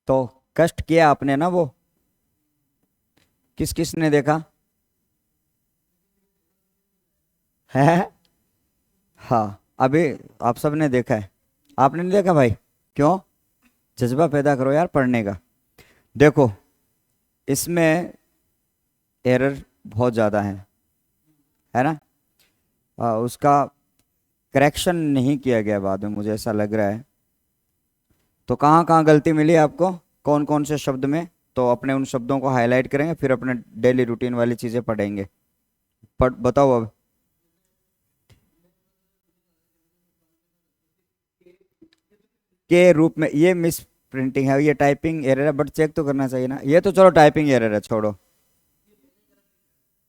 तो कष्ट किया आपने ना, वो किस किसने देखा है? हाँ, अभी आप सब ने देखा है, आपने नहीं देखा भाई? क्यों? जज्बा पैदा करो यार पढ़ने का। देखो, इसमें एरर बहुत ज़्यादा है ना? उसका करेक्शन नहीं किया गया बाद में, मुझे ऐसा लग रहा है। तो कहाँ कहाँ गलती मिली आपको, कौन कौन से शब्द में? तो अपने उन शब्दों को हाईलाइट करेंगे, फिर अपने डेली रूटीन वाली चीज़ें पढ़ेंगे। पढ़ बताओ अब। के रूप में ये मिस प्रिंटिंग है, ये टाइपिंग एरर है, बट चेक तो करना चाहिए ना। ये तो चलो टाइपिंग एरर है, छोड़ो।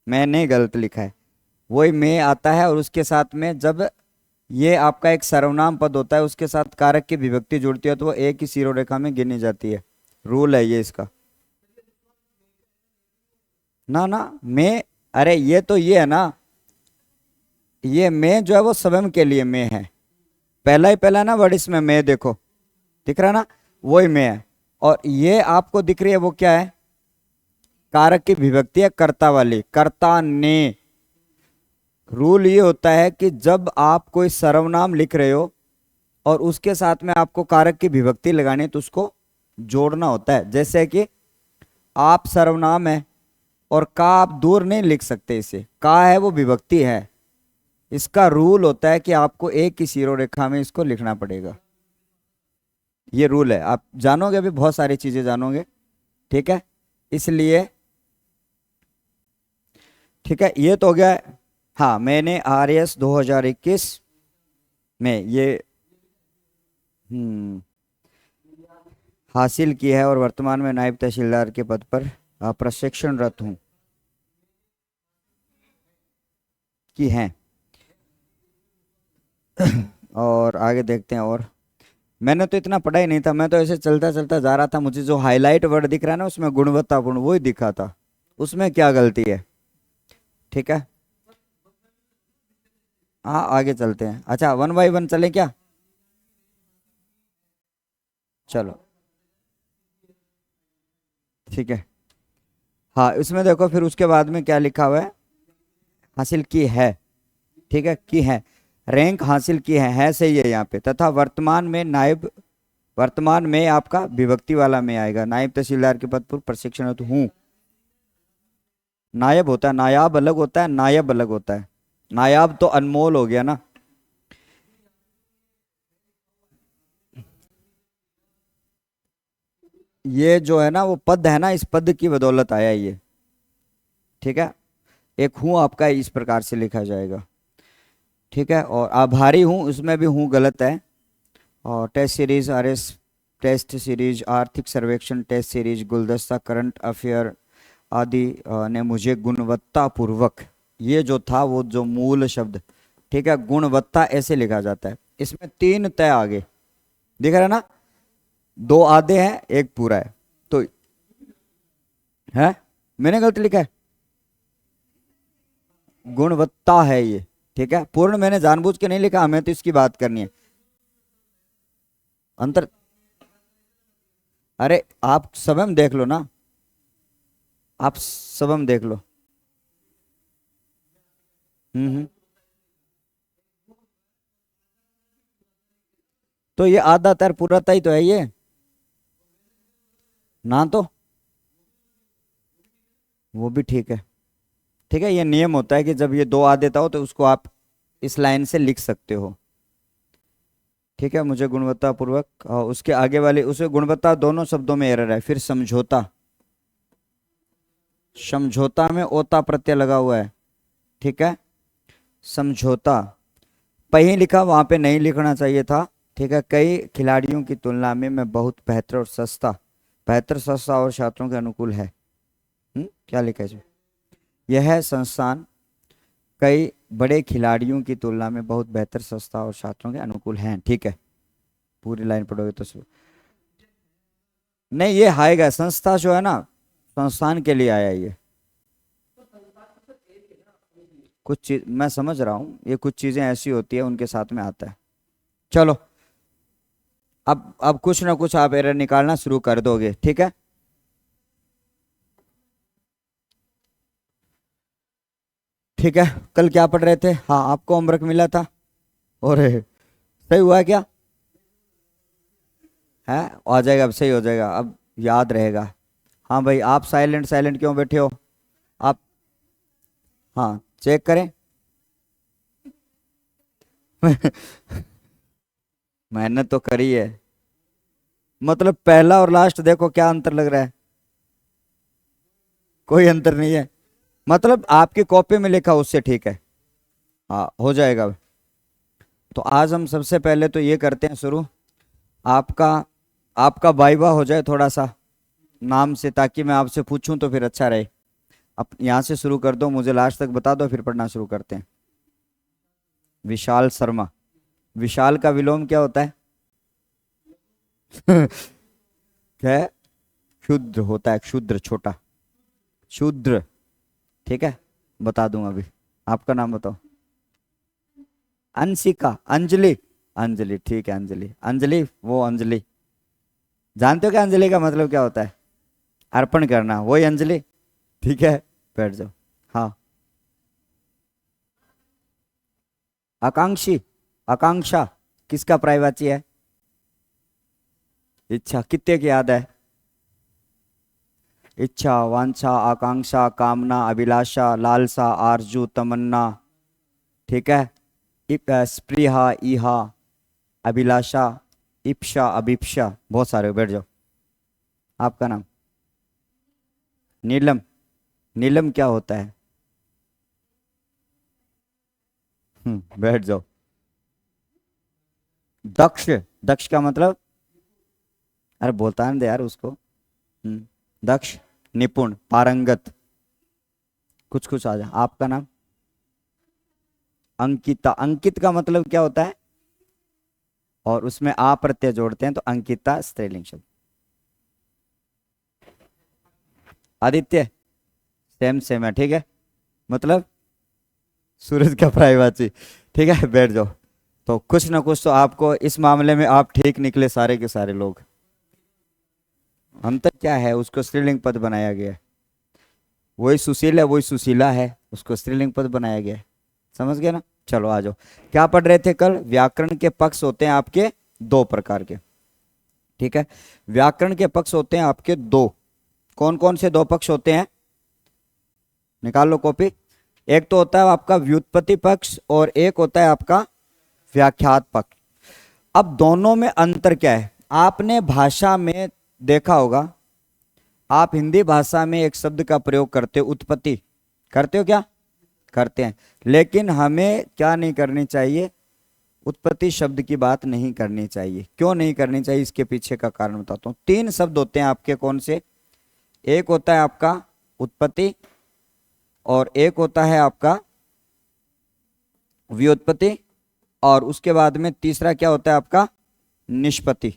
मैंने गलत लिखा है। वही में आता है, और उसके साथ में जब ये आपका एक सर्वनाम पद होता है, उसके साथ कारक की विभक्ति जुड़ती है, तो वो एक ही सिरोरेखा में गिनी जाती है। रूल है ये इसका। ना ना, में, अरे ये तो ये है ना, ये में जो है वो स्वयं के लिए में है। पहला ही पहला ना वर्ड इसमें में, देखो दिख रहा ना, वही में है। और ये आपको दिख रही है वो क्या है? कारक की विभक्ति है, कर्ता वाली, कर्ता ने। रूल ये होता है कि जब आप कोई सर्वनाम लिख रहे हो और उसके साथ में आपको कारक की विभक्ति लगानी है, तो उसको जोड़ना होता है। जैसे कि आप सर्वनाम है, और का आप दूर नहीं लिख सकते, इसे का है वो विभक्ति है। इसका रूल होता है कि आपको एक ही सिरोरेखा में इसको लिखना पड़ेगा। ये रूल है, आप जानोगे, अभी बहुत सारी चीजें जानोगे। ठीक है, इसलिए ठीक है, ये तो हो गया है। हाँ, मैंने आर एस 2021 में ये हम्म हासिल की है, और वर्तमान में नायब तहसीलदार के पद पर प्रशिक्षणरत हूँ, की हैं। और आगे देखते हैं। और मैंने तो इतना पढ़ा ही नहीं था, मैं तो ऐसे चलता चलता जा रहा था, मुझे जो हाईलाइट वर्ड दिख रहा है ना, उसमें गुणवत्तापूर्ण वही दिखा था। उसमें क्या गलती है? ठीक है, हाँ आगे चलते हैं। अच्छा, वन बाई वन चले क्या? चलो, ठीक है। हाँ, इसमें देखो फिर उसके बाद में क्या लिखा हुआ है? हासिल की है, ठीक है, की है। रैंक हासिल की है सही है यहाँ पे। तथा वर्तमान में नायब, वर्तमान में आपका विभक्ति वाला में आएगा, नायब तहसीलदार के पद पर प्रशिक्षणरत हूँ। नायब होता है, नायाब अलग होता है, नायब अलग होता है। नायाब तो अनमोल हो गया ना। ये जो है ना वो पद है ना, इस पद की बदौलत आया ये। ठीक है, एक हूँ आपका इस प्रकार से लिखा जाएगा। ठीक है, और आभारी हूँ, उसमें भी हूँ गलत है। और test series, R S test series, आर्थिक सर्वेक्षण टेस्ट सीरीज, गुलदस्ता, करंट अफेयर आदि ने मुझे गुणवत्तापूर्वक, ये जो था वो जो मूल शब्द, ठीक है, गुणवत्ता ऐसे लिखा जाता है। इसमें तीन तय आगे दिख रहा है ना, दो आधे हैं एक पूरा है। तो है, मैंने गलत लिखा है, गुणवत्ता है ये। ठीक है, पूर्ण मैंने जानबूझ के नहीं लिखा, हमें तो इसकी बात करनी है। अंतर, अरे आप स्वयं देख लो ना, आप स्वयं देख लो। हम्म। तो ये आधा तर पूरा तय तो है ये ना, तो वो भी ठीक है। ठीक है, ये नियम होता है कि जब ये दो आधेता हो तो उसको आप इस लाइन से लिख सकते हो। ठीक है, मुझे गुणवत्तापूर्वक, और उसके आगे वाली उसे गुणवत्ता दोनों शब्दों में एरर है। फिर समझौता, समझौता में ओता प्रत्यय लगा हुआ है। ठीक है, समझौता कहीं लिखा, वहां पे नहीं लिखना चाहिए था। ठीक है, कई खिलाड़ियों की तुलना में मैं बहुत बेहतर और सस्ता, बेहतर सस्ता और छात्रों के अनुकूल है। क्या लिखा है इसमें? यह संस्थान कई बड़े खिलाड़ियों की तुलना में बहुत बेहतर, सस्ता और छात्रों के अनुकूल हैं। ठीक है, पूरी लाइन पढ़ोगे तो नहीं, ये आएगा, संस्था जो है ना, संस्थान के लिए आया ये। कुछ चीज मैं समझ रहा हूँ, ये कुछ चीजें ऐसी होती है उनके साथ में आता है। चलो, अब कुछ ना कुछ आप एरर निकालना शुरू कर दोगे, ठीक है। ठीक है, कल क्या पढ़ रहे थे? हाँ, आपको होमवर्क मिला था, और सही हुआ क्या? है, आ जाएगा, अब सही हो जाएगा, अब याद रहेगा। हाँ भाई, आप साइलेंट साइलेंट क्यों बैठे हो? आप, हाँ, चेक करें। मेहनत तो करी है, मतलब पहला और लास्ट देखो क्या अंतर लग रहा है। कोई अंतर नहीं है, मतलब आपकी कॉपी में लिखा उससे ठीक है। हाँ, हो जाएगा। तो आज हम सबसे पहले तो ये करते हैं शुरू, आपका आपका वाइवा हो जाए थोड़ा सा नाम से, ताकि मैं आपसे पूछूं तो फिर अच्छा रहे। अब यहाँ से शुरू कर दो, मुझे लास्ट तक बता दो, फिर पढ़ना शुरू करते हैं। विशाल शर्मा। विशाल का विलोम क्या होता है? क्या है? क्षुद्र होता है, क्षुद्र, छोटा, क्षुद्र। ठीक है, बता दूंगा अभी। आपका नाम बताओ। अंशिका, अंजलि। अंजलि, ठीक है, अंजलि, अंजलि, वो अंजलि। जानते हो क्या अंजलि का मतलब क्या होता है? अर्पण करना, वही अंजलि। ठीक है, बैठ जाओ। हाँ, आकांक्षी, आकांक्षा किसका पर्यायवाची है? इच्छा, कितने की याद है? इच्छा, वांछा, आकांक्षा, कामना, अभिलाषा, लालसा, आरजू, तमन्ना। ठीक है, स्पृहा, इहा, अभिलाषा, इप्सा, अभिप्सा, बहुत सारे, बैठ जाओ। आपका नाम? नीलम। नीलम क्या होता है? बैठ जाओ। दक्ष। दक्ष का मतलब? अरे बोलता नहीं दे यार उसको। दक्ष, निपुण, पारंगत, कुछ कुछ आ जाए। आपका नाम? अंकिता। अंकित का मतलब क्या होता है? और उसमें आ प्रत्यय जोड़ते हैं तो अंकिता स्त्रीलिंग शब्द। आदित्य, सेम सेम है, ठीक है, मतलब सूरज का पर्यायवाची। ठीक है, बैठ जाओ। तो कुछ ना कुछ तो आपको इस मामले में आप ठीक निकले सारे के सारे लोग। अंतर क्या है? उसको स्त्रीलिंग पद बनाया गया है। वही सुशील है, वही सुशीला है, उसको स्त्रीलिंग पद बनाया गया है। समझ गए ना? चलो आ जाओ। क्या पढ़ रहे थे कल? व्याकरण के पक्ष होते हैं आपके दो प्रकार के। ठीक है, व्याकरण के पक्ष होते हैं आपके दो। कौन कौन से दो पक्ष होते हैं? निकाल लो कॉपी। एक तो होता है आपका व्युत्पत्ति पक्ष, और एक होता है आपका व्याख्यात पक्ष। अब दोनों में अंतर क्या है? आपने भाषा में देखा होगा, आप हिंदी भाषा में एक शब्द का प्रयोग करते हो, उत्पत्ति। करते हो क्या? करते हैं। लेकिन हमें क्या नहीं करनी चाहिए? उत्पत्ति शब्द की बात नहीं करनी चाहिए। क्यों नहीं करनी चाहिए? इसके पीछे का कारण बताता हूं। तीन शब्द होते हैं आपके, कौन से? एक होता है आपका उत्पत्ति, और एक होता है आपका व्युत्पत्ति, और उसके बाद में तीसरा क्या होता है आपका? निष्पत्ति।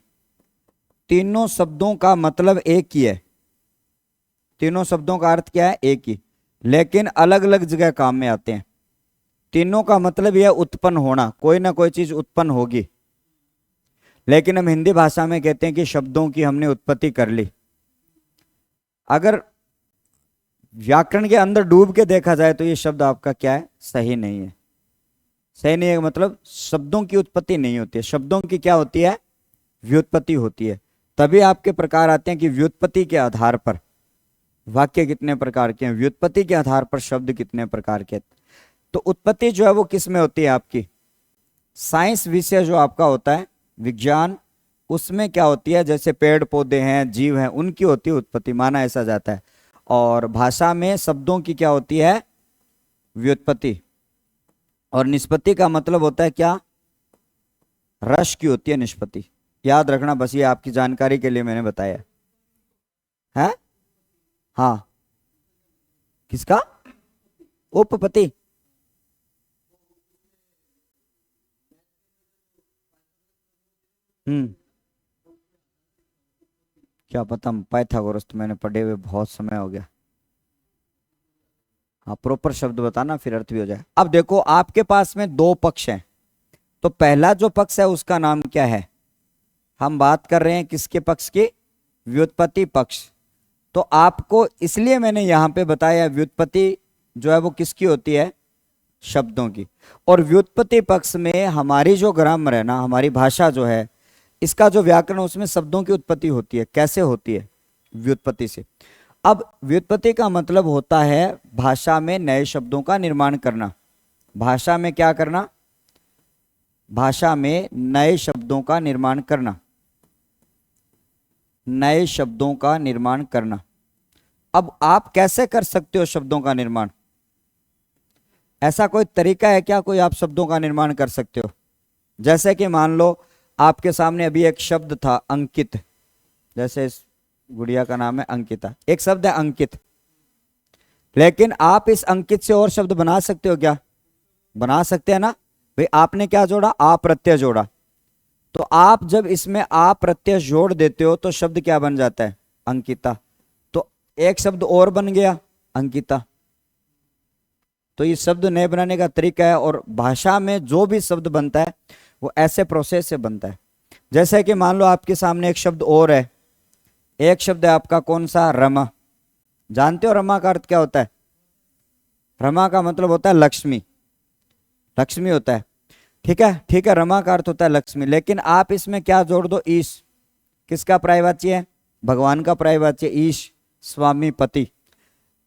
तीनों शब्दों का मतलब एक ही है। तीनों शब्दों का अर्थ क्या है? एक ही, लेकिन अलग अलग जगह काम में आते हैं। तीनों का मतलब यह उत्पन्न होना, कोई ना कोई चीज उत्पन्न होगी। लेकिन हम हिंदी भाषा में कहते हैं कि शब्दों की हमने उत्पत्ति कर ली। अगर व्याकरण के अंदर डूब के देखा जाए तो ये शब्द आपका क्या है? सही नहीं है। सही नहीं है मतलब शब्दों की उत्पत्ति नहीं होती है। शब्दों की क्या होती है? व्युत्पत्ति होती है। तभी आपके प्रकार आते हैं कि व्युत्पत्ति के आधार पर वाक्य कितने प्रकार के हैं, व्युत्पत्ति के आधार पर शब्द कितने प्रकार के। तो उत्पत्ति जो है वो किस में होती है आपकी? साइंस विषय जो आपका होता है, विज्ञान, उसमें क्या होती है? जैसे पेड़ पौधे हैं, जीव हैं, उनकी होती है उत्पत्ति, माना ऐसा जाता है। और भाषा में शब्दों की क्या होती है? व्युत्पत्ति। और निष्पत्ति का मतलब होता है क्या? रस की होती है निष्पत्ति। याद रखना, बस ये आपकी जानकारी के लिए मैंने बताया है। हाँ, किसका? उपपत्ति। हम्म, क्या पता, पाइथागोरस तो मैंने पढ़े हुए बहुत समय हो गया। हाँ, प्रॉपर शब्द बताना, फिर अर्थ भी हो जाए। अब देखो, आपके पास में दो पक्ष हैं। तो पहला जो पक्ष है उसका नाम क्या है? हम बात कर रहे हैं किसके पक्ष की? व्युत्पत्ति पक्ष। तो आपको इसलिए मैंने यहां पे बताया व्युत्पत्ति जो है वो किसकी होती है? शब्दों की। और व्युत्पत्ति पक्ष में हमारी जो ग्रामर है ना, हमारी भाषा जो है, इसका जो व्याकरण, उसमें शब्दों की उत्पत्ति होती है। कैसे होती है? व्युत्पत्ति से। अब व्युत्पत्ति का मतलब होता है भाषा में नए शब्दों का निर्माण करना। भाषा में क्या करना? भाषा में नए शब्दों का निर्माण करना। नए शब्दों का निर्माण करना। अब आप कैसे कर सकते हो शब्दों का निर्माण? ऐसा कोई तरीका है क्या कोई आप शब्दों का निर्माण कर सकते हो? जैसे कि मान लो आपके सामने अभी एक शब्द था अंकित, जैसे इस गुड़िया का नाम है अंकिता, एक शब्द है अंकित, लेकिन आप इस अंकित से और शब्द बना सकते हो क्या? बना सकते हैं ना भाई। आपने क्या जोड़ा? आ प्रत्यय जोड़ा। तो आप जब इसमें आ प्रत्यय जोड़ देते हो तो शब्द क्या बन जाता है? अंकिता। तो एक शब्द और बन गया अंकिता। तो ये शब्द नए बनाने का तरीका है। और भाषा में जो भी शब्द बनता है वो ऐसे प्रोसेस से बनता है। जैसे कि मान लो आपके सामने एक शब्द और है। एक शब्द है आपका कौन सा? रमा। जानते हो रमा का अर्थ क्या होता है? रमा का मतलब होता है लक्ष्मी। लक्ष्मी होता है, ठीक है, ठीक है। रमा का अर्थ होता है लक्ष्मी। लेकिन आप इसमें क्या जोड़ दो? ईश। किसका पर्यायवाची है? भगवान का पर्यायवाची है ईश, स्वामी, पति।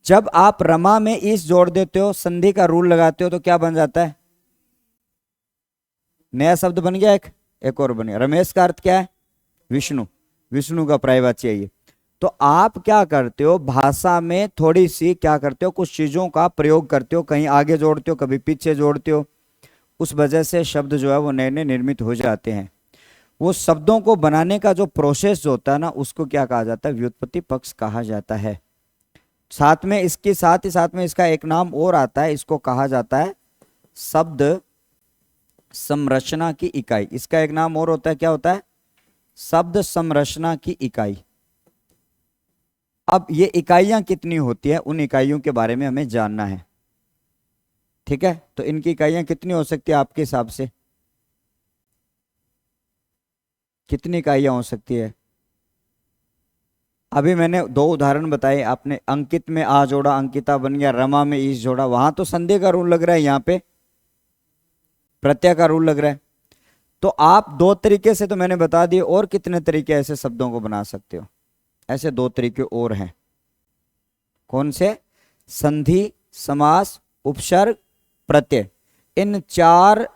जब आप रमा में ईश जोड़ देते हो, संधि का रूल लगाते हो, तो क्या बन जाता है? नया शब्द बन गया। एक और बन गया। रमेश का अर्थ क्या है? विष्णु। विष्णु का पर्यायवाची है ये। तो आप क्या करते हो? भाषा में थोड़ी सी क्या करते हो? कुछ चीजों का प्रयोग करते हो, कहीं आगे जोड़ते हो, कभी पीछे जोड़ते हो। उस वजह से शब्द जो है वो नए नए निर्मित हो जाते हैं। वो शब्दों को बनाने का जो प्रोसेस जो होता है ना, उसको क्या कहा जाता है? व्युत्पत्ति पक्ष कहा जाता है। साथ में इसके साथ ही साथ में इसका एक नाम और आता है, इसको कहा जाता है शब्द संरचना की इकाई। इसका एक नाम और होता है, क्या होता है? शब्द संरचना की इकाई। अब ये इकाइयां कितनी होती है, उन इकाइयों के बारे में हमें जानना है, ठीक है। तो इनकी इकाइयां कितनी हो सकती है आपके हिसाब से? कितनी इकाइयां हो सकती है? अभी मैंने दो उदाहरण बताए। आपने अंकित में आ जोड़ा, अंकिता बन गया। रमा में ईश जोड़ा, वहां तो संधि का रूल लग रहा है, यहाँ पे प्रत्यय का रूल लग रहा है। तो आप दो तरीके से तो मैंने बता दिए, और कितने तरीके ऐसे शब्दों को बना सकते हो? ऐसे दो तरीके और हैं। कौन से? संधि, समास, उपसर्ग, प्रत्यय। इन चार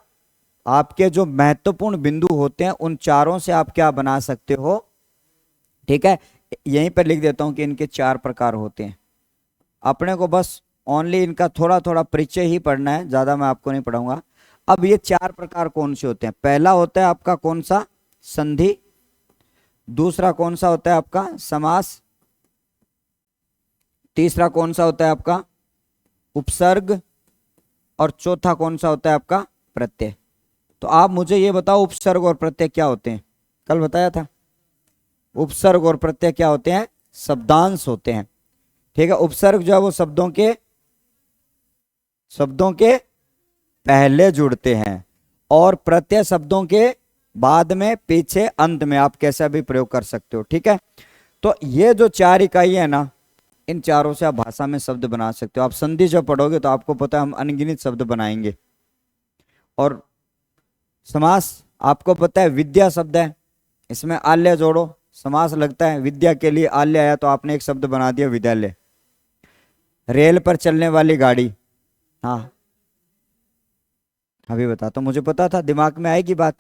आपके जो महत्वपूर्ण बिंदु होते हैं, उन चारों से आप क्या बना सकते हो, ठीक है। यहीं पर लिख देता हूं कि इनके चार प्रकार होते हैं। अपने को बस ओनली इनका थोड़ा थोड़ा परिचय ही पढ़ना है, ज्यादा मैं आपको नहीं पढ़ाऊंगा। अब ये चार प्रकार कौन से होते हैं? पहला होता है आपका कौन सा? संधि। दूसरा कौन सा होता है आपका? समास। तीसरा कौन सा होता है आपका? उपसर्ग। और चौथा कौन सा होता है आपका? प्रत्यय। तो आप मुझे ये बताओ, उपसर्ग और प्रत्यय क्या होते हैं? कल बताया था। उपसर्ग और प्रत्यय क्या होते हैं? शब्दांश होते हैं, ठीक है। उपसर्ग जो है वो शब्दों के पहले जुड़ते हैं, और प्रत्यय शब्दों के बाद में, पीछे, अंत में, आप कैसा भी प्रयोग कर सकते हो, ठीक है। तो ये जो चार इकाई है ना, इन चारों से आप भाषा में शब्द बना सकते हो। आप संधि जब पढ़ोगे तो आपको पता है हम अनगिनत शब्द बनाएंगे। और समास आपको पता है विद्या शब्द है, इसमें आल्य जोड़ो, समास लगता है। विद्या के लिए आल्य आया तो आपने एक शब्द बना दिया विद्यालय। रेल पर चलने वाली गाड़ी, हाँ अभी बता, तो मुझे पता था दिमाग में आएगी बात,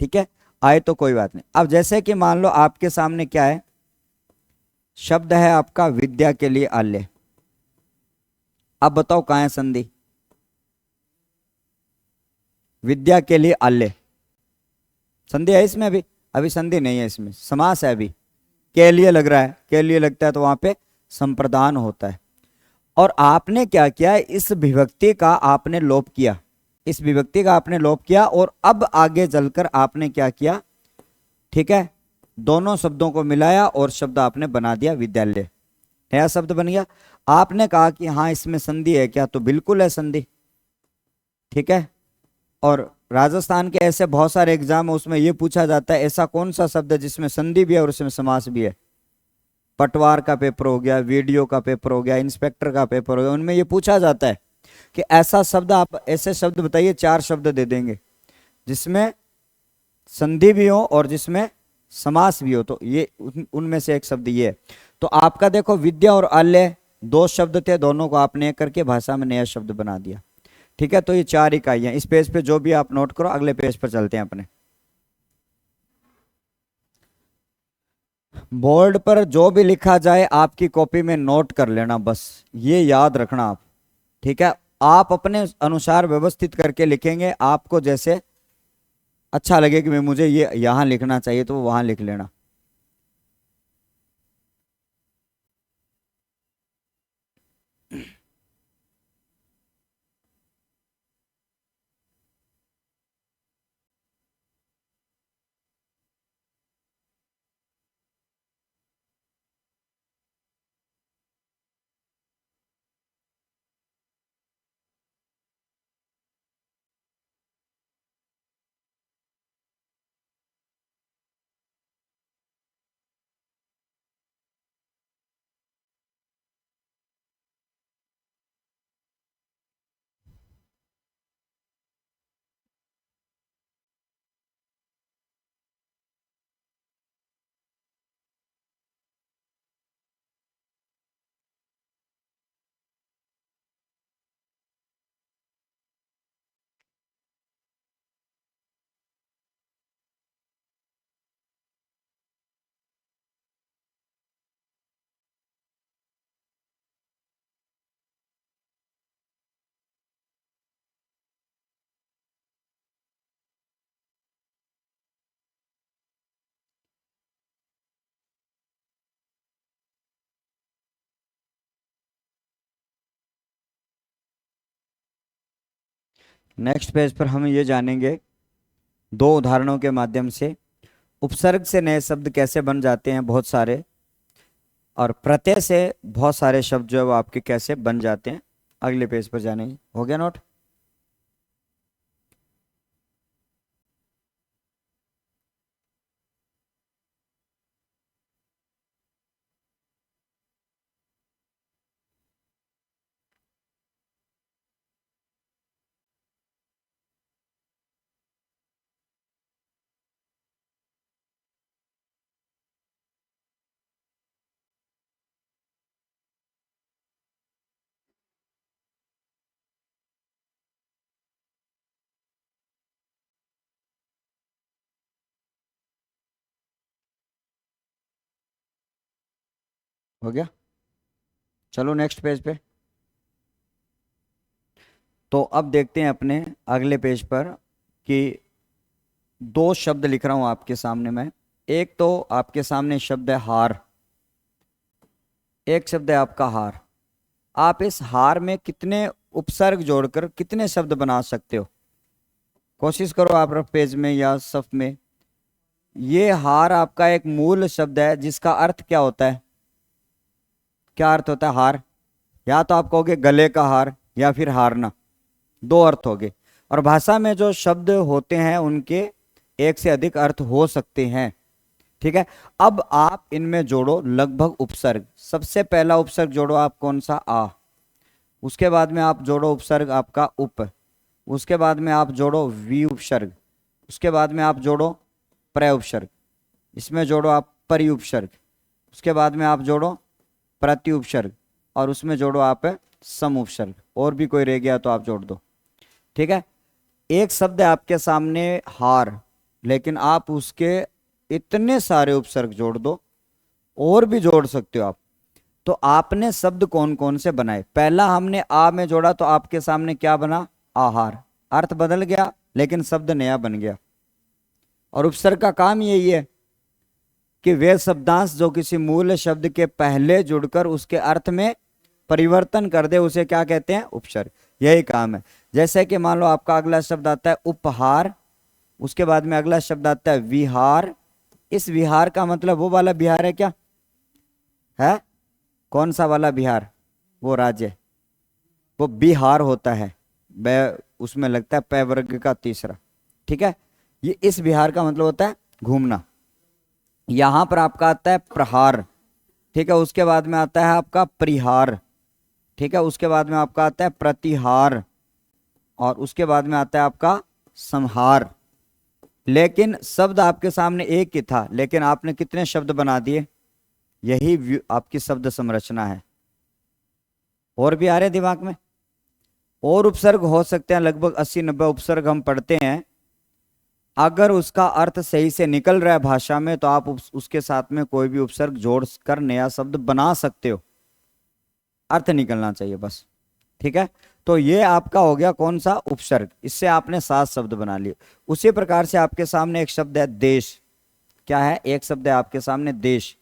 ठीक है। आए तो कोई बात नहीं। अब जैसे कि मान लो आपके सामने क्या है, शब्द है आपका विद्या के लिए आल्य। अब बताओ कहां है संधि? विद्या के लिए आल्य, संधि है इसमें? अभी संधि नहीं है इसमें, समास है। अभी के लिए लग रहा है, के लिए लगता है तो वहां पे संप्रदान होता है। और आपने क्या किया? इस विभक्ति का आपने लोप किया, इस विभक्ति का आपने लोप किया, और अब आगे चलकर आपने क्या किया, ठीक है, दोनों शब्दों को मिलाया और शब्द आपने बना दिया विद्यालय। नया शब्द बन गया। आपने कहा कि हाँ इसमें संधि है क्या? तो बिल्कुल है संधि, ठीक है। और राजस्थान के ऐसे बहुत सारे एग्जाम है, उसमें ये पूछा जाता है ऐसा कौन सा शब्द है जिसमें संधि भी है और उसमें समास भी है। पटवार का पेपर हो गया, वीडियो का पेपर हो गया, इंस्पेक्टर का पेपर हो गया, उनमें ये पूछा जाता है कि ऐसा शब्द, आप ऐसे शब्द बताइए, 4 शब्द दे देंगे जिसमें संधि भी हो और जिसमें समास भी हो, तो ये उनमें से एक शब्द ये है। तो आपका देखो विद्या और आल्य 2 शब्द थे, दोनों को आपने एक करके भाषा में नया शब्द बना दिया। ठीक है, तो ये 4 इकाइयां इस पेज पे जो भी आप नोट करो, अगले पेज पर चलते हैं अपने। बोर्ड पर जो भी लिखा जाए आपकी कॉपी में नोट कर लेना, बस ये याद रखना आप। ठीक है, आप अपने अनुसार व्यवस्थित करके लिखेंगे, आपको जैसे अच्छा लगे कि मैं मुझे ये यहां लिखना चाहिए तो वहां लिख लेना। नेक्स्ट पेज पर हम ये जानेंगे 2 उदाहरणों के माध्यम से उपसर्ग से नए शब्द कैसे बन जाते हैं बहुत सारे, और प्रत्यय से बहुत सारे शब्द जो है वो आपके कैसे बन जाते हैं। अगले पेज पर जाने, हो गया नोट? हो गया, चलो नेक्स्ट पेज पे। तो अब देखते हैं अपने अगले पेज पर कि 2 शब्द लिख रहा हूं आपके सामने मैं। एक तो आपके सामने शब्द है हार, एक शब्द है आपका हार। आप इस हार में कितने उपसर्ग जोड़कर कितने शब्द बना सकते हो, कोशिश करो आप रफ पेज में या सफ में। ये हार आपका एक मूल शब्द है जिसका अर्थ क्या होता है, क्या अर्थ होता है हार? या तो आप कहोगे गले का हार या फिर हारना, 2 अर्थ हो गए। और भाषा में जो शब्द होते हैं उनके एक से अधिक अर्थ हो सकते हैं। ठीक है, अब आप इनमें जोड़ो लगभग उपसर्ग। सबसे पहला उपसर्ग जोड़ो आप कौन सा, आ। उसके बाद में आप जोड़ो उपसर्ग आपका उप। उसके बाद में आप जोड़ो वी उपसर्ग। उसके बाद में आप जोड़ो प्रय उपसर्ग। इसमें जोड़ो आप परि उपसर्ग। उसके बाद में आप जोड़ो प्रति उपसर्ग, और उसमें जोड़ो आप सम उपसर्ग। और भी कोई रह गया तो आप जोड़ दो। ठीक है, एक शब्द है आपके सामने हार, लेकिन आप उसके इतने सारे उपसर्ग जोड़ दो, और भी जोड़ सकते हो आप। तो आपने शब्द कौन कौन से बनाए? पहला हमने आ में जोड़ा तो आपके सामने क्या बना, आहार। अर्थ बदल गया लेकिन शब्द नया बन गया। और उपसर्ग का काम यही है कि वे शब्दांश जो किसी मूल शब्द के पहले जुड़कर उसके अर्थ में परिवर्तन कर दे, उसे क्या कहते हैं, उपसर्ग। यही काम है। जैसे कि मान लो आपका अगला शब्द आता है उपहार, उसके बाद में अगला शब्द आता है विहार। इस विहार का मतलब वो वाला बिहार है क्या है? कौन सा वाला बिहार? वो राज्य, वो बिहार होता है। उसमें लगता है पै वर्ग का तीसरा। ठीक है, ये इस विहार का मतलब होता है घूमना। यहां पर आपका आता है प्रहार। ठीक है, उसके बाद में आता है आपका परिहार। ठीक है, उसके बाद में आपका आता है प्रतिहार, और उसके बाद में आता है आपका संहार। लेकिन शब्द आपके सामने एक ही था, लेकिन आपने कितने शब्द बना दिए। यही आपकी शब्द संरचना है। और भी आ रहे दिमाग में? और उपसर्ग हो सकते हैं, लगभग 80-90 उपसर्ग हम पढ़ते हैं। अगर उसका अर्थ सही से निकल रहा है भाषा में, तो आप उसके साथ में कोई भी उपसर्ग जोड़ कर नया शब्द बना सकते हो। अर्थ निकलना चाहिए बस। ठीक है, तो ये आपका हो गया कौन सा उपसर्ग। इससे आपने 7 शब्द बना लिए। उसी प्रकार से आपके सामने एक शब्द है देश। क्या है? एक शब्द है आपके सामने देश।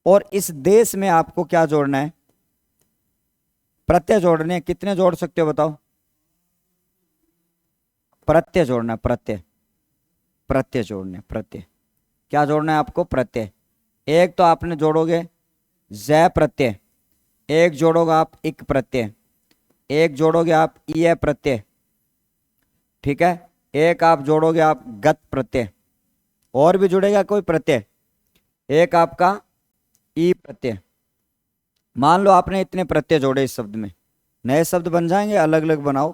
और इस देश में आपको क्या जोड़ना है? प्रत्यय जोड़ने। कितने जोड़ सकते हो बताओ? प्रत्यय जोड़ना, प्रत्यय। प्रत्यय जोड़ने, प्रत्यय। क्या जोड़ना है आपको? प्रत्यय। एक तो आपने जोड़ोगे ज प्रत्यय, एक जोड़ोगे आप इक प्रत्यय, एक जोड़ोगे आप ईय प्रत्यय। ठीक है, एक आप जोड़ोगे आप गत प्रत्यय। और भी जुड़ेगा कोई प्रत्यय? एक आपका ई प्रत्यय। मान लो आपने इतने प्रत्यय जोड़े इस शब्द में, नए शब्द बन जाएंगे, अलग अलग बनाओ।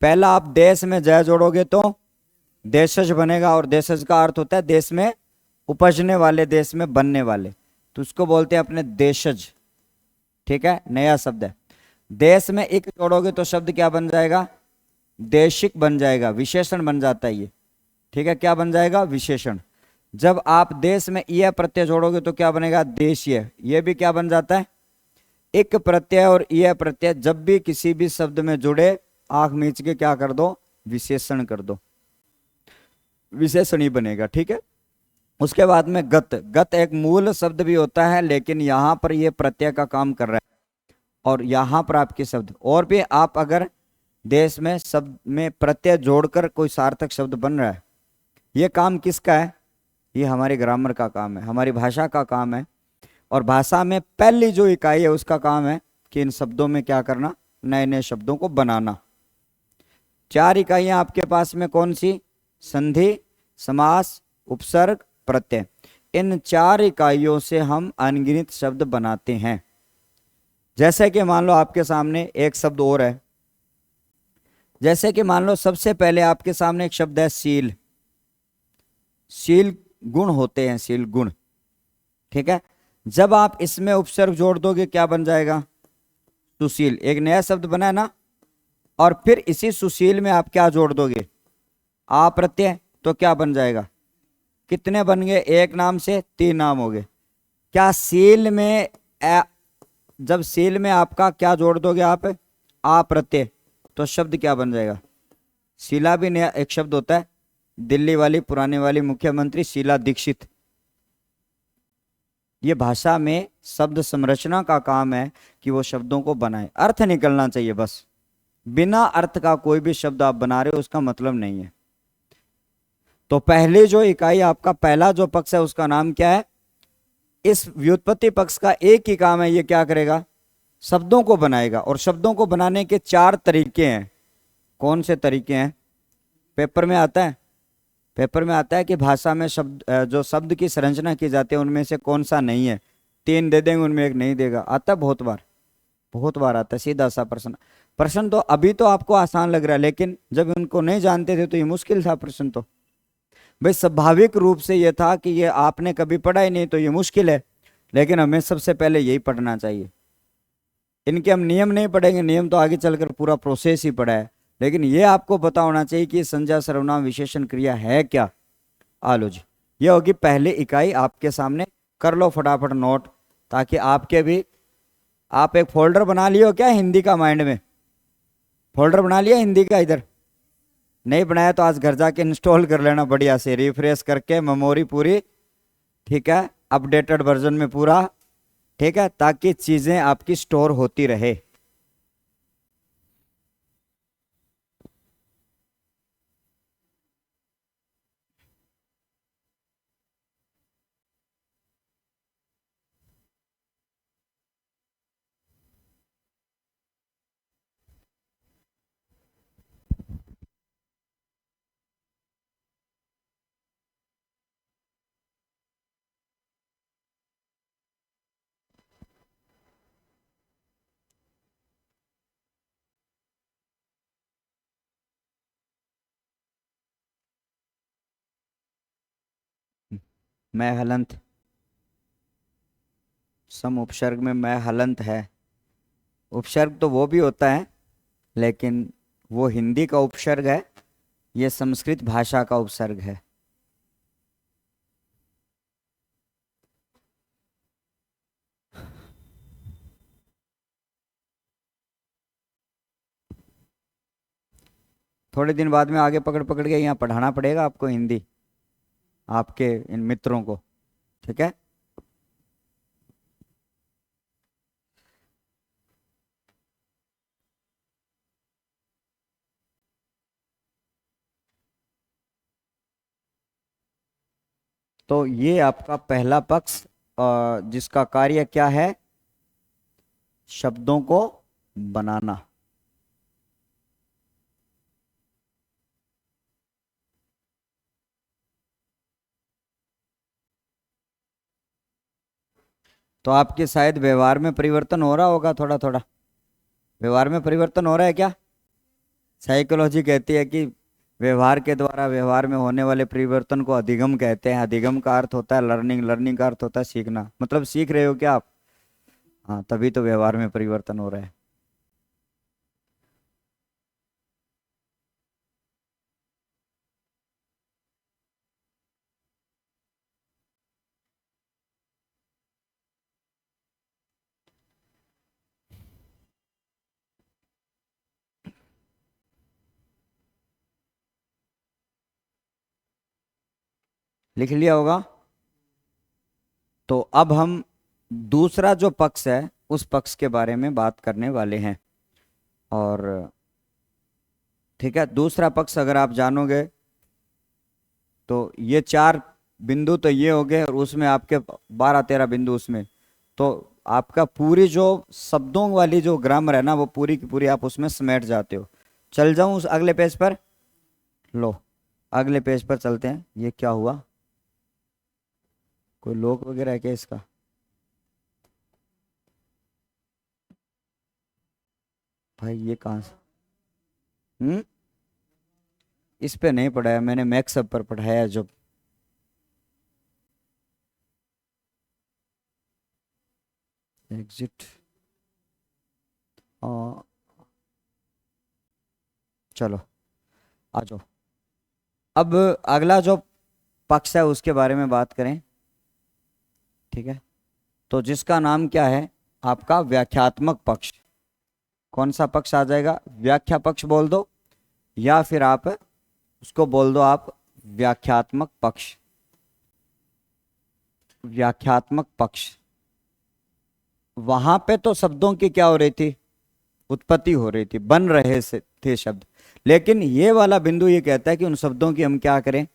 पहला आप देश में जय जोड़ोगे तो देशज बनेगा, और देशज का अर्थ होता है देश में उपजने वाले, देश में बनने वाले, तो उसको बोलते हैं अपने देशज। ठीक है, नया शब्द है। देश में एक जोड़ोगे तो शब्द क्या बन जाएगा? देशिक बन जाएगा, विशेषण बन जाता है ये। ठीक है, क्या बन जाएगा? विशेषण। जब आप देश में यह प्रत्यय जोड़ोगे तो क्या बनेगा? देशीय। ये भी क्या बन जाता है? एक प्रत्यय और यह प्रत्यय जब भी किसी भी शब्द में जुड़े, आंख मीच के क्या कर दो? विशेषण कर दो, विशेषण ही बनेगा। ठीक है, उसके बाद में गत। गत एक मूल शब्द भी होता है, लेकिन यहां पर यह प्रत्यय का काम कर रहा है। और यहां पर आपके शब्द और भी, आप अगर देश में शब्द में प्रत्यय जोड़कर कोई सार्थक शब्द बन रहा है, यह काम किसका है? ये हमारी ग्रामर का काम है, हमारी भाषा का काम है। और भाषा में पहली जो इकाई है उसका काम है कि इन शब्दों में क्या करना? नए नए शब्दों को बनाना। 4 इकाइयां आपके पास में कौन सी? संधि, समास, उपसर्ग, प्रत्यय। इन 4 इकाइयों से हम अनगिनत शब्द बनाते हैं। जैसे कि मान लो आपके सामने एक शब्द और है। जैसे कि मान लो सबसे पहले आपके सामने एक शब्द है शील। शील गुण होते हैं, शील गुण। ठीक है, जब आप इसमें उपसर्ग जोड़ दोगे क्या बन जाएगा? सुशील। एक नया शब्द बना है ना। और फिर इसी सुशील में आप क्या जोड़ दोगे? आ प्रत्यय। तो क्या बन जाएगा? कितने बन गए? एक नाम से 3 नाम हो गए। क्या शील में जब शील में आपका क्या जोड़ दोगे आप? आ प्रत्यय। तो शब्द क्या बन जाएगा? शीला भी नया एक शब्द होता है। दिल्ली वाली पुरानी वाली मुख्यमंत्री शीला दीक्षित। ये भाषा में शब्द संरचना का काम है कि वो शब्दों को बनाए, अर्थ निकलना चाहिए बस। बिना अर्थ का कोई भी शब्द आप बना रहे हो उसका मतलब नहीं है। तो पहली जो इकाई, आपका पहला जो पक्ष है उसका नाम क्या है? इस व्युत्पत्ति पक्ष का एक ही काम है, ये क्या करेगा? शब्दों को बनाएगा। और शब्दों को बनाने के 4 तरीके हैं। कौन से तरीके हैं? पेपर में आता है। पेपर में आता है कि भाषा में शब्द जो शब्द की संरचना की जाती है उनमें से कौन सा नहीं है। 3 दे देंगे, उनमें एक नहीं देगा। आता है बहुत बार, बहुत बार आता है सीधा सा प्रश्न। प्रश्न तो अभी तो आपको आसान लग रहा है, लेकिन जब उनको नहीं जानते थे तो ये मुश्किल था प्रश्न। तो भाई स्वाभाविक रूप से ये था कि ये आपने कभी पढ़ा ही नहीं तो ये मुश्किल है, लेकिन हमें सबसे पहले यही पढ़ना चाहिए। इनके हम नियम नहीं पढ़ेंगे, नियम तो आगे चलकर पूरा प्रोसेस ही पढ़ा है, लेकिन ये आपको पता होना चाहिए कि संज्ञा सर्वनाम विशेषण क्रिया है क्या। आलो जी, ये होगी पहली इकाई आपके सामने। कर लो फटाफट नोट, ताकि आपके भी, आप एक फोल्डर बना लियो क्या हिंदी का? माइंड में फोल्डर बना लिया हिंदी का? इधर नहीं बनाया तो आज घर जाके इंस्टॉल कर लेना बढ़िया से, रिफ्रेश करके मेमोरी पूरी। ठीक है, अपडेटेड वर्जन में पूरा। ठीक है, ताकि चीजें आपकी स्टोर होती रहे। मैं हलंत, सम उपसर्ग में मैं हलंत है। उपसर्ग तो वो भी होता है, लेकिन वो हिंदी का उपसर्ग है, ये संस्कृत भाषा का उपसर्ग है। थोड़े दिन बाद में आगे पकड़ पकड़ के यहाँ पढ़ाना पड़ेगा आपको हिंदी, आपके इन मित्रों को, ठीक है। तो ये आपका पहला पक्ष, जिसका कार्य क्या है, शब्दों को बनाना। तो आपके शायद व्यवहार में परिवर्तन हो रहा होगा, थोड़ा थोड़ा व्यवहार में परिवर्तन हो रहा है क्या? साइकोलॉजी कहती है कि व्यवहार के द्वारा व्यवहार में होने वाले परिवर्तन को अधिगम कहते हैं। अधिगम का अर्थ होता है लर्निंग, लर्निंग का अर्थ होता है सीखना, मतलब सीख रहे हो क्या आप? हाँ, तभी तो व्यवहार में परिवर्तन हो रहा है। लिख लिया होगा। तो अब हम दूसरा जो पक्ष है उस पक्ष के बारे में बात करने वाले हैं। और ठीक है, दूसरा पक्ष अगर आप जानोगे तो ये 4 बिंदु तो ये हो गए, और उसमें आपके 12-13 बिंदु उसमें, तो आपका पूरी जो शब्दों वाली जो ग्रामर है ना, वो पूरी की पूरी आप उसमें समेट जाते हो। चल जाऊं उस अगले पेज पर? लो, अगले पेज पर चलते हैं। ये क्या हुआ, कोई लोक वगैरह है क्या इसका? भाई ये कहाँ से? इस पे नहीं पढ़ाया मैंने, मैक्सअप पर पढ़ाया जो। एग्जिट, चलो आ जाओ। अब अगला जो पक्ष है उसके बारे में बात करें, ठीक है। तो जिसका नाम क्या है आपका, व्याख्यात्मक पक्ष। कौन सा पक्ष आ जाएगा? व्याख्या पक्ष बोल दो, या फिर आप उसको बोल दो आप व्याख्यात्मक पक्ष। व्याख्यात्मक पक्ष, वहां पे तो शब्दों की क्या हो रही थी, उत्पत्ति हो रही थी, बन रहे थे शब्द। लेकिन ये वाला बिंदु ये कहता है कि उन शब्दों की हम क्या करें,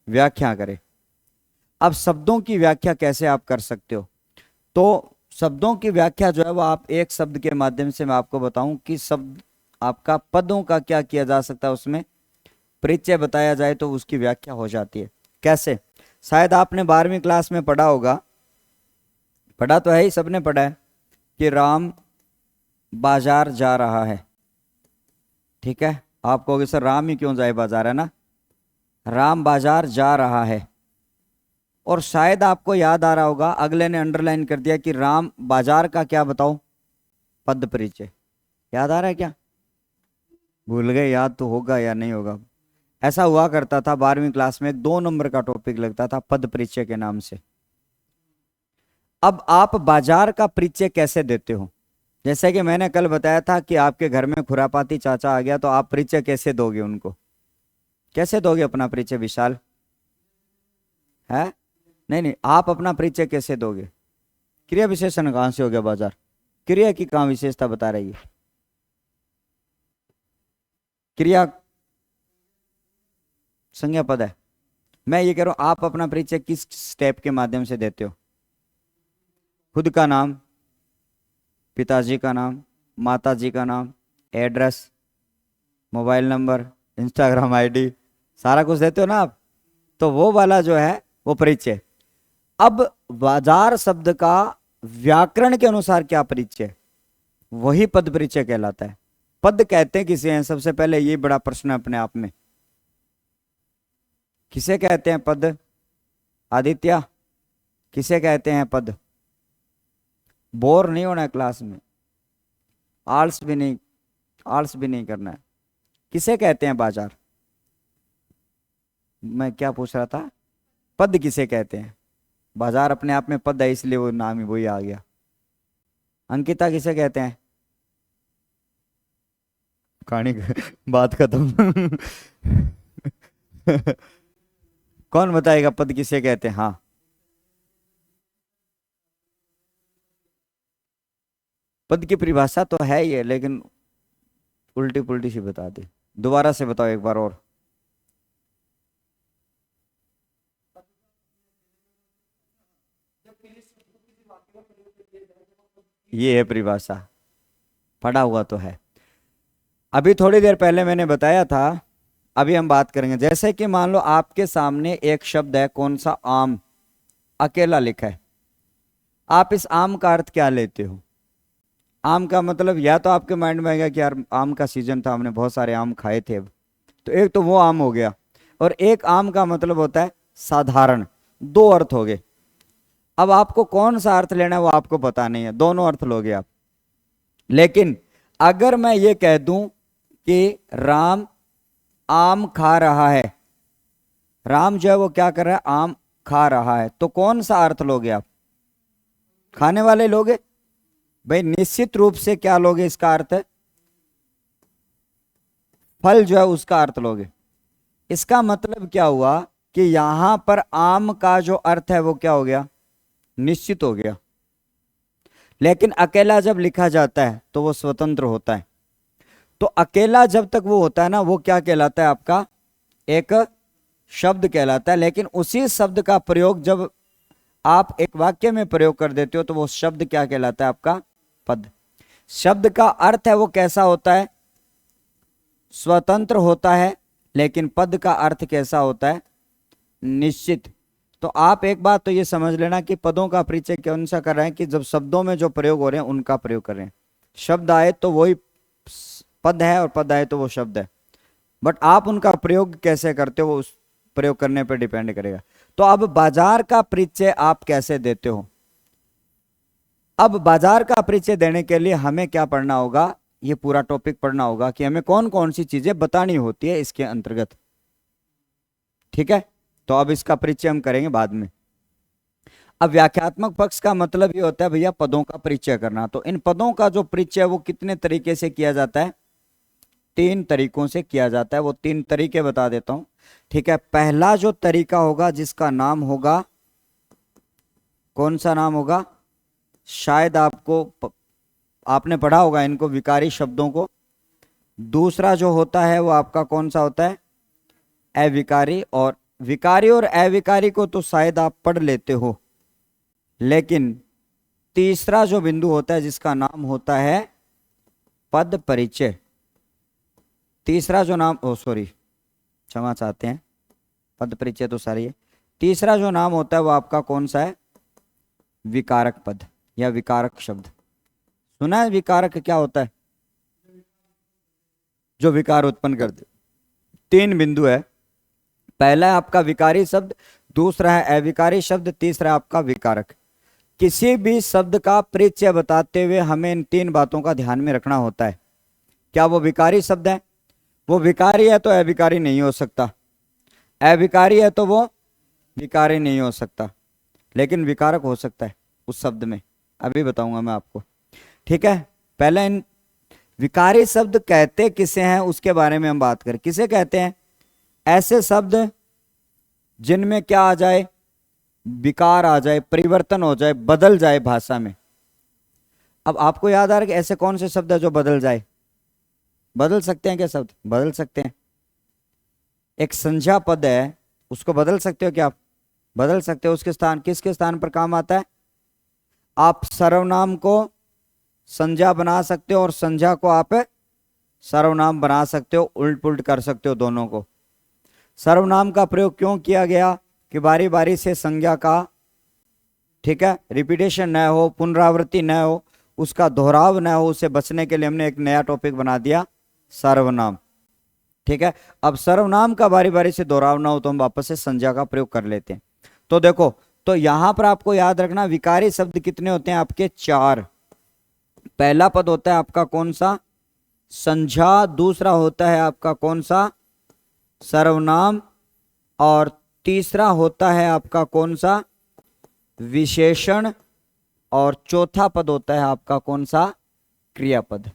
व्याख्या करें। अब शब्दों की व्याख्या कैसे आप कर सकते हो? तो शब्दों की व्याख्या जो है वो आप एक शब्द के माध्यम से, मैं आपको बताऊं कि शब्द आपका पदों का क्या किया जा सकता है, उसमें परिचय बताया जाए तो उसकी व्याख्या हो जाती है। कैसे? शायद आपने 12वीं क्लास में पढ़ा होगा, पढ़ा तो है ही, सबने पढ़ा है कि राम बाजार जा रहा है। ठीक है, आप कहोगे सर राम ही क्यों जाए बाजार, है ना? राम बाजार जा रहा है। और शायद आपको याद आ रहा होगा, अगले ने अंडरलाइन कर दिया कि राम बाजार का क्या बताओ, पद परिचय। याद आ रहा है क्या? भूल गए? याद तो होगा या नहीं होगा। ऐसा हुआ करता था 12वीं क्लास में, 2 नंबर का टॉपिक लगता था पद परिचय के नाम से। अब आप बाजार का परिचय कैसे देते हो? जैसे कि मैंने कल बताया था कि आपके घर में खुरापाती चाचा आ गया, तो आप परिचय कैसे दोगे उनको? कैसे दोगे अपना परिचय विशाल? है? नहीं नहीं, आप अपना परिचय कैसे दोगे? क्रिया विशेषण कहां से हो गया बाजार? क्रिया की कहां विशेषता बता रही है? क्रिया संज्ञा पद है। मैं ये कह रहा हूं, आप अपना परिचय किस स्टेप के माध्यम से देते हो? खुद का नाम, पिताजी का नाम, माताजी का नाम, address, mobile number, Instagram ID, सारा कुछ देते हो ना आप। तो वो वाला जो है वो परिचय। अब बाजार शब्द का व्याकरण के अनुसार क्या परिचय, वही पद परिचय कहलाता है। पद कहते हैं किसे हैं? सबसे पहले ये बड़ा प्रश्न है अपने आप में, किसे कहते हैं पद? आदित्य, किसे कहते हैं पद? बोर नहीं होना है क्लास में, आलस भी नहीं करना है। किसे कहते हैं बाजार? मैं क्या पूछ रहा था, पद किसे कहते हैं? बाजार अपने आप में पद है, इसलिए वो नाम ही वही आ गया। अंकिता, किसे कहते हैं? कहानी बात खत्म। कौन बताएगा पद किसे कहते हैं? हाँ, पद की परिभाषा तो है ही है, लेकिन उल्टी पुल्टी सी बता दी। दोबारा से बताओ एक बार और। ये है परिभाषा, पढ़ा हुआ तो है। अभी थोड़ी देर पहले मैंने बताया था, अभी हम बात करेंगे। जैसे कि मान लो आपके सामने एक शब्द है, कौन सा? आम, अकेला लिखा है। आप इस आम का अर्थ क्या लेते हो? आम का मतलब या तो आपके माइंड में आएगा कि यार आम का सीजन था, हमने बहुत सारे आम खाए थे अब, तो एक तो वो आम हो गया, और एक आम का मतलब होता है साधारण। दो अर्थ हो गए। अब आपको कौन सा अर्थ लेना है वो आपको पता नहीं है, दोनों अर्थ लोगे आप। लेकिन अगर मैं ये कह दूं कि राम आम खा रहा है, राम जो है वो क्या कर रहा है? आम खा रहा है, तो कौन सा अर्थ लोगे आप? खाने वाले लोगे भाई, निश्चित रूप से। क्या लोगे इसका अर्थ? फल जो है उसका अर्थ लोगे। इसका मतलब क्या हुआ कि यहां पर आम का जो अर्थ है वो क्या हो गया? निश्चित हो गया। लेकिन अकेला जब लिखा जाता है तो वो स्वतंत्र होता है। तो अकेला जब तक वो होता है ना, वो क्या कहलाता है? आपका एक शब्द कहलाता है। लेकिन उसी शब्द का प्रयोग जब आप एक वाक्य में प्रयोग कर देते हो तो वो शब्द क्या कहलाता है? आपका पद। शब्द का अर्थ है वो कैसा होता है? स्वतंत्र होता है। लेकिन पद का अर्थ कैसा होता है? निश्चित। तो आप एक बात तो ये समझ लेना कि पदों का परिचय कौन सा कर रहे हैं कि जब शब्दों में जो प्रयोग हो रहे हैं उनका प्रयोग कर रहे हैं। शब्द आए तो वही पद है, और पद आए तो वो शब्द है। बट आप उनका प्रयोग कैसे करते हो वो उस प्रयोग करने पर डिपेंड करेगा। तो अब बाजार का परिचय आप कैसे देते हो? अब बाजार का परिचय देने के लिए हमें क्या पढ़ना होगा? ये पूरा टॉपिक पढ़ना होगा कि हमें कौन कौन सी चीजें बतानी होती है इसके अंतर्गत। ठीक है, तो अब इसका परिचय हम करेंगे बाद में। अब व्याख्यात्मक पक्ष का मतलब ये होता है भैया पदों का परिचय करना। तो इन पदों का जो परिचय वो कितने तरीके से किया जाता है? 3 तरीकों से किया जाता है। वो 3 तरीके बता देता हूं। ठीक है, पहला जो तरीका होगा जिसका नाम होगा, कौन सा नाम होगा? शायद आपने पढ़ा होगा इनको, विकारी शब्दों को। दूसरा जो होता है वो आपका कौन सा होता है? अविकारी। और विकारी और अविकारी को तो शायद आप पढ़ लेते हो। लेकिन तीसरा जो बिंदु होता है जिसका नाम होता है पद परिचय। तीसरा जो नाम, सॉरी, क्षमा चाहते हैं, पद परिचय तो सारी है। तीसरा जो नाम होता है वो आपका कौन सा है? विकारक पद या विकारक शब्द। सुना है विकारक क्या होता है? जो विकार उत्पन्न करते। 3 बिंदु है। पहला है आपका विकारी शब्द, दूसरा है अविकारी शब्द, तीसरा है आपका विकारक। किसी भी शब्द का परिचय बताते हुए हमें इन 3 बातों का ध्यान में रखना होता है। क्या वो विकारी शब्द है? वो विकारी है तो अविकारी नहीं हो सकता, अविकारी है तो वो विकारी नहीं हो सकता, लेकिन विकारक हो सकता है उस शब्द में। अभी बताऊंगा मैं आपको। ठीक है, पहले इन विकारी शब्द कहते किसे हैं उसके बारे में हम बात करें। किसे कहते हैं? ऐसे शब्द जिनमें क्या आ जाए? विकार आ जाए, परिवर्तन हो जाए, बदल जाए भाषा में। अब आपको याद आ रहा है कि ऐसे कौन से शब्द है जो बदल जाए? बदल सकते हैं क्या शब्द? बदल सकते हैं। एक संज्ञा पद है, उसको बदल सकते हो क्या आप? बदल सकते हो। उसके स्थान, किसके स्थान पर काम आता है? आप सर्वनाम को संज्ञा बना सकते हो और संज्ञा को आप सर्वनाम बना सकते हो, उल्ट पुल्ट कर सकते हो दोनों को। सर्वनाम का प्रयोग क्यों किया गया? कि बारी बारी से संज्ञा का, ठीक है, रिपीटेशन न हो, पुनरावृत्ति न हो, उसका दोहराव न हो, उससे बचने के लिए हमने एक नया टॉपिक बना दिया, सर्वनाम। ठीक है, अब सर्वनाम का बारी बारी से दोहराव ना हो तो हम वापस से संज्ञा का प्रयोग कर लेते हैं। तो देखो, तो यहां पर आपको याद रखना विकारी शब्द कितने होते हैं आपके? 4। पहला पद होता है आपका कौन सा? संज्ञा। दूसरा होता है आपका कौन सा? सर्वनाम। और तीसरा होता है आपका कौन सा? विशेषण। और चौथा पद होता है आपका कौन सा? क्रियापद।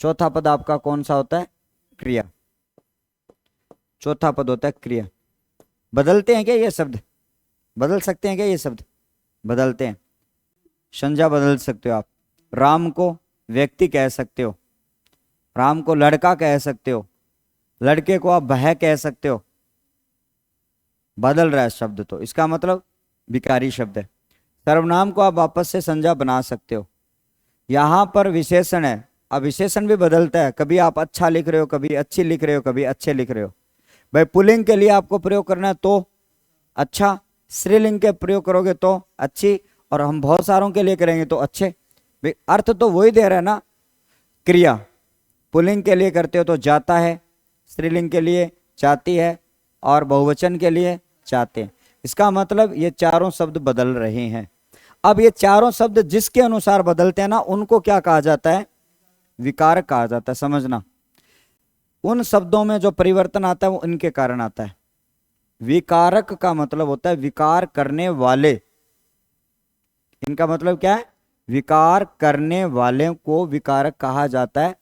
चौथा पद आपका कौन सा होता है? क्रिया। चौथा पद होता है क्रिया। बदलते हैं क्या ये शब्द? बदल सकते हैं क्या ये शब्द? बदलते हैं। संज्ञा बदल सकते हो आप। राम को व्यक्ति कह सकते हो, राम को लड़का कह सकते हो, लड़के को आप वह कह सकते हो। बदल रहा है शब्द, तो इसका मतलब विकारी शब्द है। सर्वनाम को आप वापस से संज्ञा बना सकते हो। यहां पर विशेषण है, अब विशेषण भी बदलता है। कभी आप अच्छा लिख रहे हो, कभी अच्छी लिख रहे हो, कभी अच्छे लिख रहे हो। भाई पुल्लिंग के लिए आपको प्रयोग करना है तो अच्छा, स्त्रीलिंग के प्रयोग करोगे तो अच्छी, और हम बहुत सारों के लिए करेंगे तो अच्छे। भाई अर्थ तो वही दे रहा है ना। क्रिया पुल्लिंग के लिए करते हो तो जाता है, स्त्रीलिंग के लिए जाती है, और बहुवचन के लिए जाते हैं। इसका मतलब ये चारों शब्द बदल रहे हैं। अब ये चारों शब्द जिसके अनुसार बदलते हैं ना, उनको क्या कहा जाता है? विकारक कहा जाता है। समझना, उन शब्दों में जो परिवर्तन आता है वो इनके कारण आता है। विकारक का मतलब होता है विकार करने वाले। इनका मतलब क्या है? विकार करने वाले को विकारक कहा जाता है।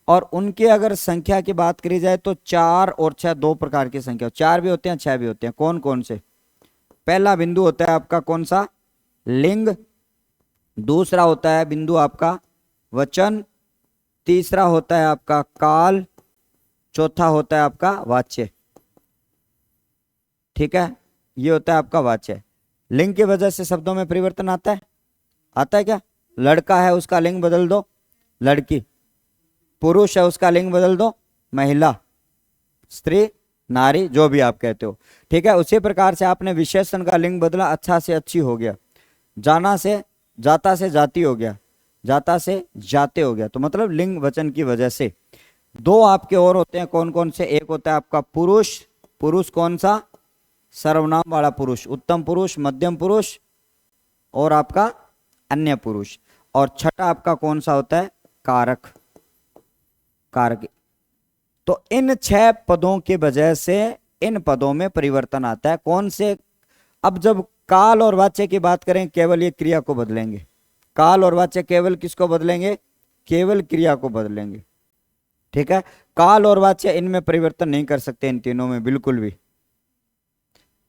और उनके अगर संख्या की बात करी जाए तो 4 और 6 दो प्रकार की संख्या, 4 भी होते हैं 6 भी होते हैं। कौन कौन से? पहला बिंदु होता है आपका कौन सा? लिंग। दूसरा होता है बिंदु आपका वचन। तीसरा होता है आपका काल। चौथा होता है आपका वाच्य। ठीक है, ये होता है आपका वाच्य। लिंग की वजह से शब्दों में परिवर्तन आता है। आता है क्या? लड़का है उसका लिंग बदल दो लड़की, पुरुष है उसका लिंग बदल दो महिला, स्त्री, नारी, जो भी आप कहते हो। ठीक है, उसी प्रकार से आपने विशेषण का लिंग बदला, अच्छा से अच्छी हो गया, जाना से जाता से जाती हो गया, जाता से जाते हो गया। तो मतलब लिंग वचन की वजह से। दो आपके और होते हैं, कौन कौन से? एक होता है आपका पुरुष। पुरुष कौन सा? सर्वनाम वाला पुरुष, उत्तम पुरुष, मध्यम पुरुष और आपका अन्य पुरुष। और छठा आपका कौन सा होता है? कारक। कारक। तो इन 6 पदों की वजह से इन पदों में परिवर्तन आता है। कौन से? अब जब काल और वाच्य की बात करें, केवल ये क्रिया को बदलेंगे। काल और वाच्य केवल किसको बदलेंगे? केवल क्रिया को बदलेंगे। ठीक है, काल और वाच्य इनमें परिवर्तन नहीं कर सकते, इन तीनों में बिल्कुल भी।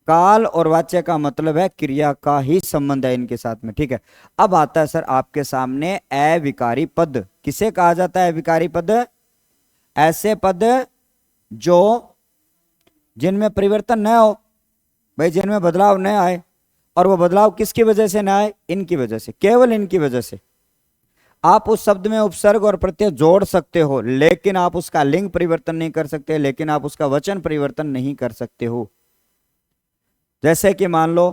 काल और वाच्य का मतलब है क्रिया का ही संबंध है इनके साथ में। ठीक है, अब आता है सर आपके सामने अविकारी पद। किसे कहा जाता है अविकारी पद? ऐसे पद जो जिनमें परिवर्तन न हो, भाई जिनमें बदलाव न आए। और वो बदलाव किसकी वजह से ना आए? इनकी वजह से, केवल इनकी वजह से। आप उस शब्द में उपसर्ग और प्रत्यय जोड़ सकते हो, लेकिन आप उसका लिंग परिवर्तन नहीं कर सकते, लेकिन आप उसका वचन परिवर्तन नहीं कर सकते हो। जैसे कि मान लो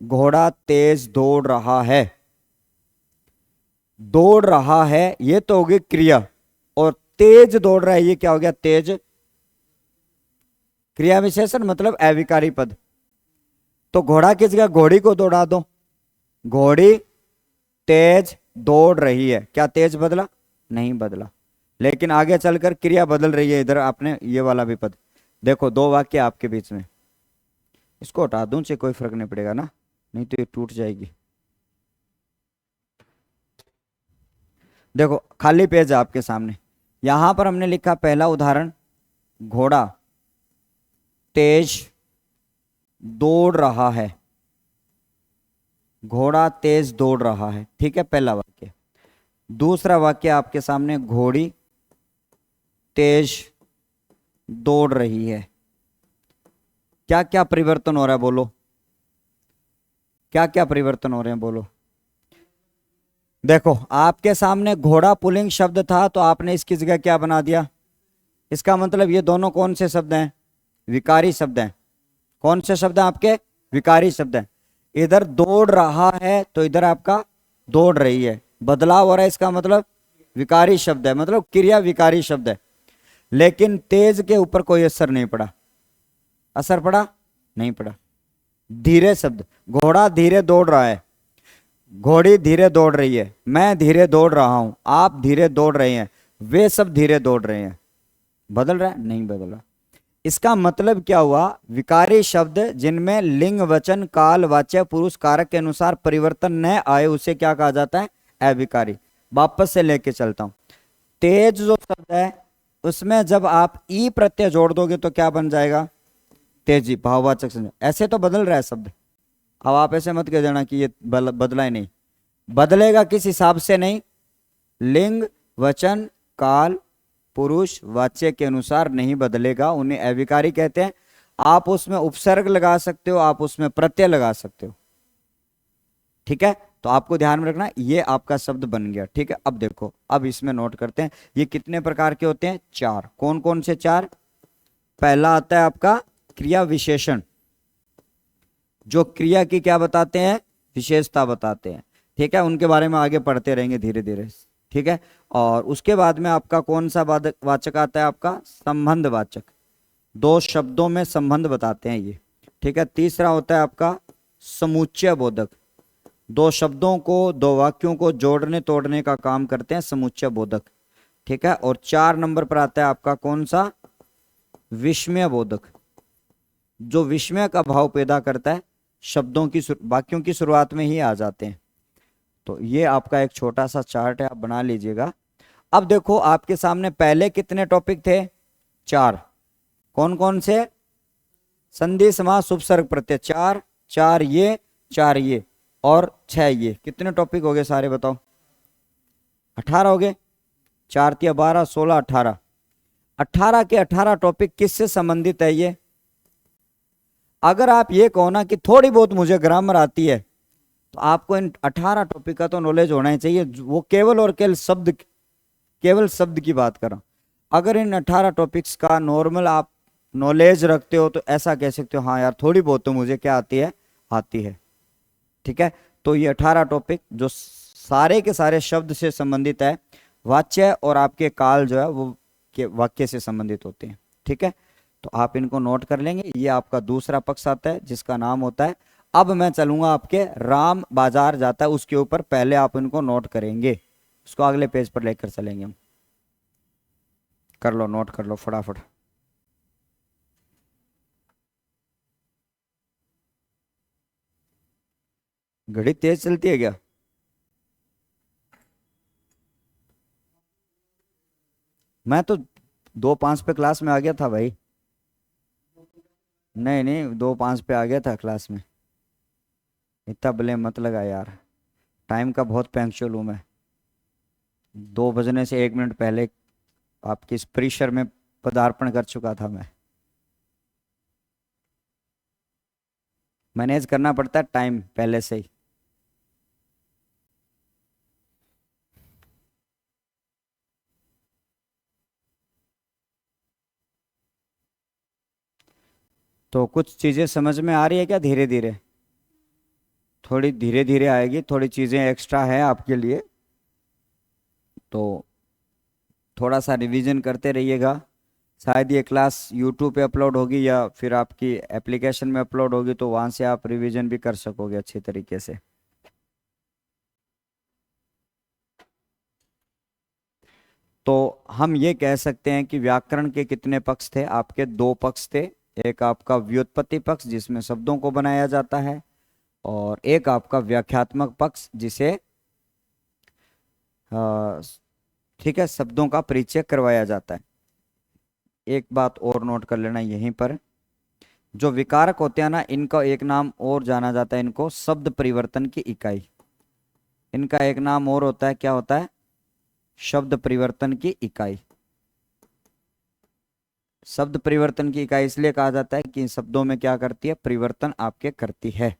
घोड़ा तेज दौड़ रहा है। दौड़ रहा है ये तो होगी क्रिया, और तेज दौड़ रहा है ये क्या हो गया? तेज। क्रिया विशेषण मतलब अविकारी पद। तो घोड़ा की जगह घोड़ी को दौड़ा दो। घोड़ी तेज दौड़ रही है, क्या तेज बदला? नहीं बदला। लेकिन आगे चलकर क्रिया बदल रही है। इधर आपने ये वाला भी पद देखो, 2 वाक्य आपके बीच में। इसको हटा दूं चाहे कोई फर्क नहीं पड़ेगा ना, नहीं तो ये टूट जाएगी। देखो खाली पेज है आपके सामने। यहां पर हमने लिखा पहला उदाहरण, घोड़ा तेज दौड़ रहा है। घोड़ा तेज दौड़ रहा है, ठीक है, पहला वाक्य। दूसरा वाक्य आपके सामने, घोड़ी तेज दौड़ रही है। क्या क्या परिवर्तन हो रहा है बोलो? क्या क्या परिवर्तन हो रहे हैं बोलो? देखो आपके सामने घोड़ा पुल्लिंग शब्द था, तो आपने इसकी जगह क्या बना दिया? इसका मतलब ये दोनों कौन से शब्द हैं? विकारी शब्द हैं। कौन से शब्द हैं आपके? विकारी शब्द हैं। इधर दौड़ रहा है तो इधर आपका दौड़ रही है, बदलाव हो रहा है, इसका मतलब विकारी शब्द है, मतलब क्रिया विकारी शब्द है। लेकिन तेज के ऊपर कोई असर नहीं पड़ा। असर पड़ा? नहीं पड़ा। धीरे शब्द, घोड़ा धीरे दौड़ रहा है, घोड़ी धीरे दौड़ रही है, मैं धीरे दौड़ रहा हूं, आप धीरे दौड़ रहे हैं, वे सब धीरे दौड़ रहे हैं। बदल रहा है? नहीं बदल रहा। इसका मतलब क्या हुआ? विकारी शब्द जिनमें लिंग वचन काल वाच्य पुरुष कारक के अनुसार परिवर्तन न आए उसे क्या कहा जाता है? अविकारी। वापस से लेके चलता हूं। तेज जो शब्द है उसमें जब आप ई प्रत्यय जोड़ दोगे तो क्या बन जाएगा? तेजी, भाववाचक संज्ञा। ऐसे तो बदल रहा है शब्द। अब आप ऐसे मत कह देना कि ये बदला ही नहीं। बदलेगा किस हिसाब से नहीं? लिंग वचन काल पुरुष वाच्य के अनुसार नहीं बदलेगा, उन्हें अविकारी कहते हैं। आप उसमें उपसर्ग लगा सकते हो, आप उसमें प्रत्यय लगा सकते हो। ठीक है, तो आपको ध्यान में रखना ये आपका शब्द बन गया। ठीक है, अब देखो, अब इसमें नोट करते हैं ये कितने प्रकार के होते हैं? चार। कौन कौन से चार? पहला आता है आपका क्रिया विशेषण, जो क्रिया की क्या बताते हैं? विशेषता बताते हैं। ठीक है, उनके बारे में आगे पढ़ते रहेंगे धीरे धीरे। ठीक है, और उसके बाद में आपका कौन सा वाचक आता है? आपका संबंध वाचक, दो शब्दों में संबंध बताते हैं ये। ठीक है, तीसरा होता है आपका समुच्चय बोधक, दो शब्दों को दो वाक्यों को जोड़ने तोड़ने का काम करते हैं समुच्चय बोधक। ठीक है, और 4 नंबर पर आता है आपका कौन सा? विस्मय बोधक, जो विस्मय का भाव पैदा करता है, शब्दों की वाक्यों की शुरुआत में ही आ जाते हैं। तो ये आपका एक छोटा सा चार्ट है, आप बना लीजिएगा। अब देखो आपके सामने पहले कितने टॉपिक थे? 4। कौन कौन से? संधि समास उपसर्ग प्रत्यय, 4 4 ये, 4 ये और 6 ये। कितने टॉपिक हो गए सारे बताओ? 18 हो गए। 4 तिया 12 16 18। 18 के 18 टॉपिक किससे संबंधित है ये? अगर आप ये कहो ना कि थोड़ी बहुत मुझे ग्रामर आती है, तो आपको इन 18 टॉपिक का तो नॉलेज होना ही चाहिए। वो केवल और केवल शब्द की बात कर रहा हूं। अगर इन 18 टॉपिक्स का नॉर्मल आप नॉलेज रखते हो तो ऐसा कह सकते हो हाँ यार थोड़ी बहुत तो मुझे क्या आती है? आती है। ठीक है, तो ये 18 टॉपिक जो सारे के सारे शब्द से संबंधित है, वाच्य और आपके काल जो है वो के वाक्य से संबंधित होते हैं। ठीक है, तो आप इनको नोट कर लेंगे। ये आपका दूसरा पक्ष आता है जिसका नाम होता है, अब मैं चलूंगा आपके राम बाजार जाता है उसके ऊपर, पहले आप इनको नोट करेंगे, उसको अगले पेज पर लेकर चलेंगे हम। कर लो, नोट कर लो फटाफट। घड़ी तेज चलती है क्या? मैं तो 2:05 पे क्लास में आ गया था भाई। नहीं नहीं, 2:05 पे आ गया था क्लास में। इतना ब्लेम मत लगा यार, टाइम का बहुत पंक्चुअल हूँ मैं। 2 बजने से 1 मिनट पहले आपकी इस परिसर में पदार्पण कर चुका था मैं। मैनेज करना पड़ता है टाइम पहले से ही। तो कुछ चीज़ें समझ में आ रही है क्या? धीरे धीरे, थोड़ी धीरे धीरे आएगी, थोड़ी चीज़ें एक्स्ट्रा है आपके लिए, तो थोड़ा सा रिवीजन करते रहिएगा। शायद ये क्लास यूट्यूब पे अपलोड होगी या फिर आपकी एप्लीकेशन में अपलोड होगी, तो वहाँ से आप रिवीजन भी कर सकोगे अच्छी तरीके से। तो हम ये कह सकते हैं कि व्याकरण के कितने पक्ष थे आपके? 2 पक्ष थे। एक आपका व्युत्पत्ति पक्ष जिसमें शब्दों को बनाया जाता है, और एक आपका व्याख्यात्मक पक्ष जिसे अ, ठीक है शब्दों का परिचय करवाया जाता है। एक बात और नोट कर लेना यहीं पर, जो विकारक होते हैं ना इनका एक नाम और जाना जाता है, इनको शब्द परिवर्तन की इकाई। इनका एक नाम और होता है, क्या होता है? शब्द परिवर्तन की इकाई। शब्द परिवर्तन की इकाई इसलिए कहा जाता है कि इन शब्दों में क्या करती है? परिवर्तन आपके करती है।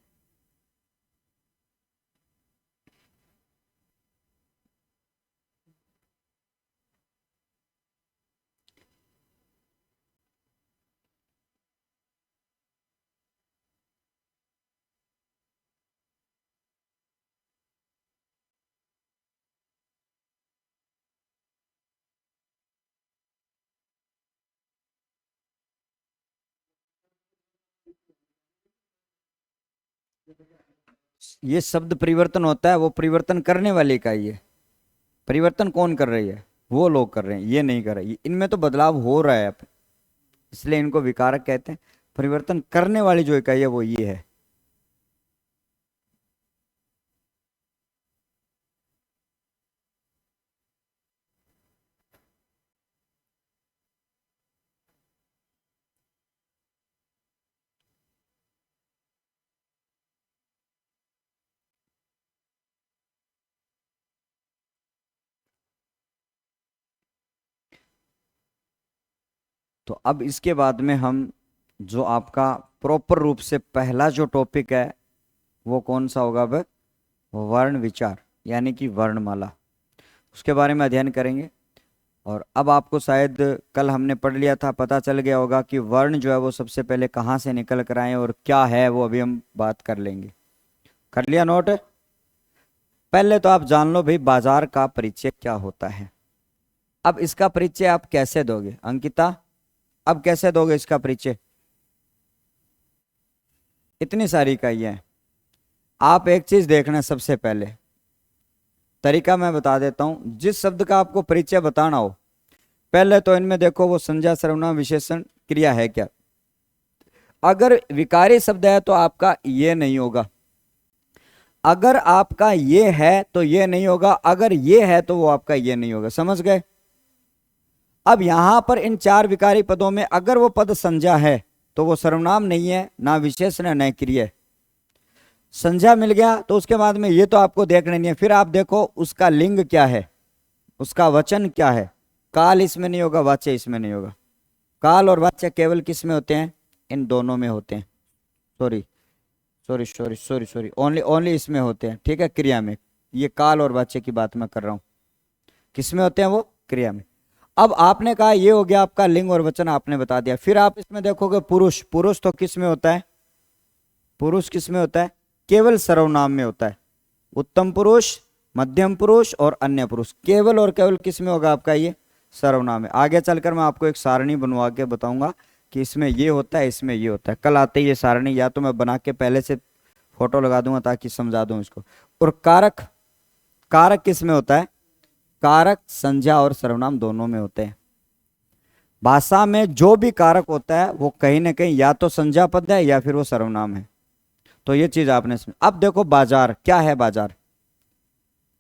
ये शब्द परिवर्तन होता है, वो परिवर्तन करने वाली इकाई है। परिवर्तन कौन कर रही है? वो लोग कर रहे हैं, ये नहीं कर रहे। इनमें तो बदलाव हो रहा है, इसलिए इनको विकारक कहते हैं। परिवर्तन करने वाली जो इकाई है वो ये है। तो अब इसके बाद में हम जो आपका प्रॉपर रूप से पहला जो टॉपिक है वो कौन सा होगा? अब वर्ण विचार, यानी कि वर्णमाला, उसके बारे में अध्ययन करेंगे। और अब आपको शायद कल हमने पढ़ लिया था, पता चल गया होगा कि वर्ण जो है वो सबसे पहले कहाँ से निकल कर आए और क्या है, वो अभी हम बात कर लेंगे। कर लिया नोट? पहले तो आप जान लो भाई बाजार का परिचय क्या होता है। अब इसका परिचय आप कैसे दोगे अंकिता? अब कैसे दोगे इसका परिचय? इतनी सारी इकाइयां हैं। आप एक चीज देखना, सबसे पहले तरीका मैं बता देता हूं। जिस शब्द का आपको परिचय बताना हो, पहले तो इनमें देखो वो संज्ञा सर्वनाम विशेषण क्रिया है क्या। अगर विकारी शब्द है तो आपका ये नहीं होगा, अगर आपका ये है तो ये नहीं होगा, अगर ये है तो वो आपका ये नहीं होगा। समझ गए? अब यहां पर इन चार विकारी पदों में अगर वो पद संज्ञा है तो वो सर्वनाम नहीं है, ना विशेषण है, न क्रिया। संज्ञा मिल गया तो उसके बाद में ये तो आपको देखना नहीं है। फिर आप देखो उसका लिंग क्या है, उसका वचन क्या है। काल इसमें नहीं होगा, वाच्य इसमें नहीं होगा। काल और वाच्य केवल किस में होते हैं? इन दोनों में होते हैं। Sorry sorry sorry sorry sorry, only only इसमें होते हैं, ठीक है, क्रिया में। ये काल और वाच्य की बात मैं कर रहा हूं। किस में होते हैं वो? क्रिया में। अब आपने कहा ये हो गया आपका लिंग और वचन, आपने बता दिया। फिर आप इसमें देखोगे पुरुष। पुरुष तो किस में होता है? पुरुष किस में होता है? केवल सर्वनाम में होता है। उत्तम पुरुष, मध्यम पुरुष और अन्य पुरुष, केवल और केवल किस में होगा आपका? ये सर्वनाम में। आगे चलकर मैं आपको एक सारणी बनवा के बताऊंगा कि इसमें ये होता है, इसमें ये होता है। कल आते ही ये सारणी या तो मैं बना के पहले से फोटो लगा दूंगा ताकि समझा दूं इसको। और कारक, कारक किस में होता है? कारक संज्ञा और सर्वनाम दोनों में होते हैं। भाषा में जो भी कारक होता है वो कहीं ना कहीं या तो संज्ञा पद है या फिर वो सर्वनाम है। तो ये चीज आपने अब देखो बाजार क्या है? बाजार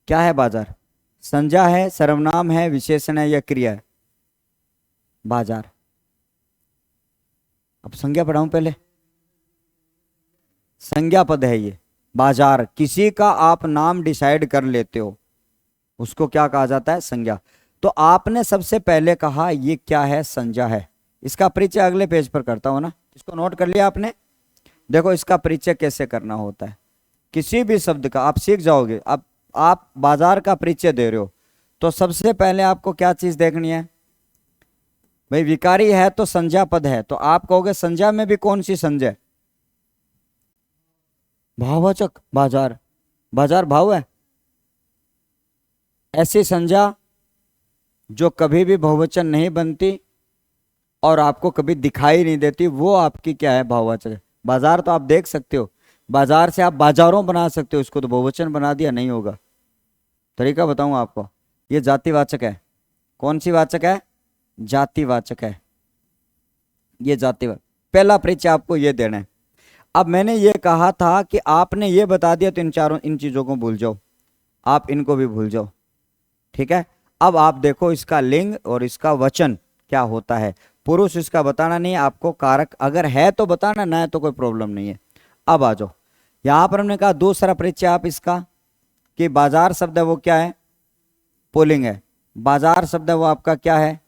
क्या है? बाजार संज्ञा है, सर्वनाम है, विशेषण है या क्रिया है? बाजार। अब संज्ञा पढ़ाऊं पहले? संज्ञा पद है ये बाजार। किसी का आप नाम डिसाइड कर लेते हो उसको क्या कहा जाता है? संज्ञा। तो आपने सबसे पहले कहा ये क्या है? संज्ञा है। इसका परिचय अगले पेज पर करता हूं ना, इसको नोट कर लिया आपने? देखो इसका परिचय कैसे करना होता है। किसी भी शब्द का आप सीख जाओगे। अब आप बाजार का परिचय दे रहे हो तो सबसे पहले आपको क्या चीज देखनी है भाई? विकारी है तो संज्ञा पद है, तो आप कहोगे संज्ञा में भी कौन सी संज्ञा? भाववाचक। बाजार, बाजार भाव है। ऐसी संज्ञा जो कभी भी बहुवचन नहीं बनती और आपको कभी दिखाई नहीं देती, वो आपकी क्या है? भाववाचक है। बाजार तो आप देख सकते हो, बाजार से आप बाजारों बना सकते हो, इसको तो बहुवचन बना दिया, नहीं होगा। तरीका बताऊं आपको, ये जातिवाचक है। कौन सी वाचक है? जातिवाचक है। ये जातिवाचक। पहला परिचय आपको ये देना है। अब मैंने ये कहा था कि आपने ये बता दिया तो इन चारों इन चीजों को भूल जाओ, आप इनको भी भूल जाओ, ठीक है। अब आप देखो इसका लिंग और इसका वचन क्या होता है। पुरुष इसका बताना नहीं है आपको, कारक अगर है तो बताना, ना है तो कोई प्रॉब्लम नहीं है। अब आ जाओ, यहां पर हमने कहा दूसरा परिचय आप इसका कि बाजार शब्द है वो क्या है? पुल्लिंग है। बाजार शब्द है वो आपका क्या है?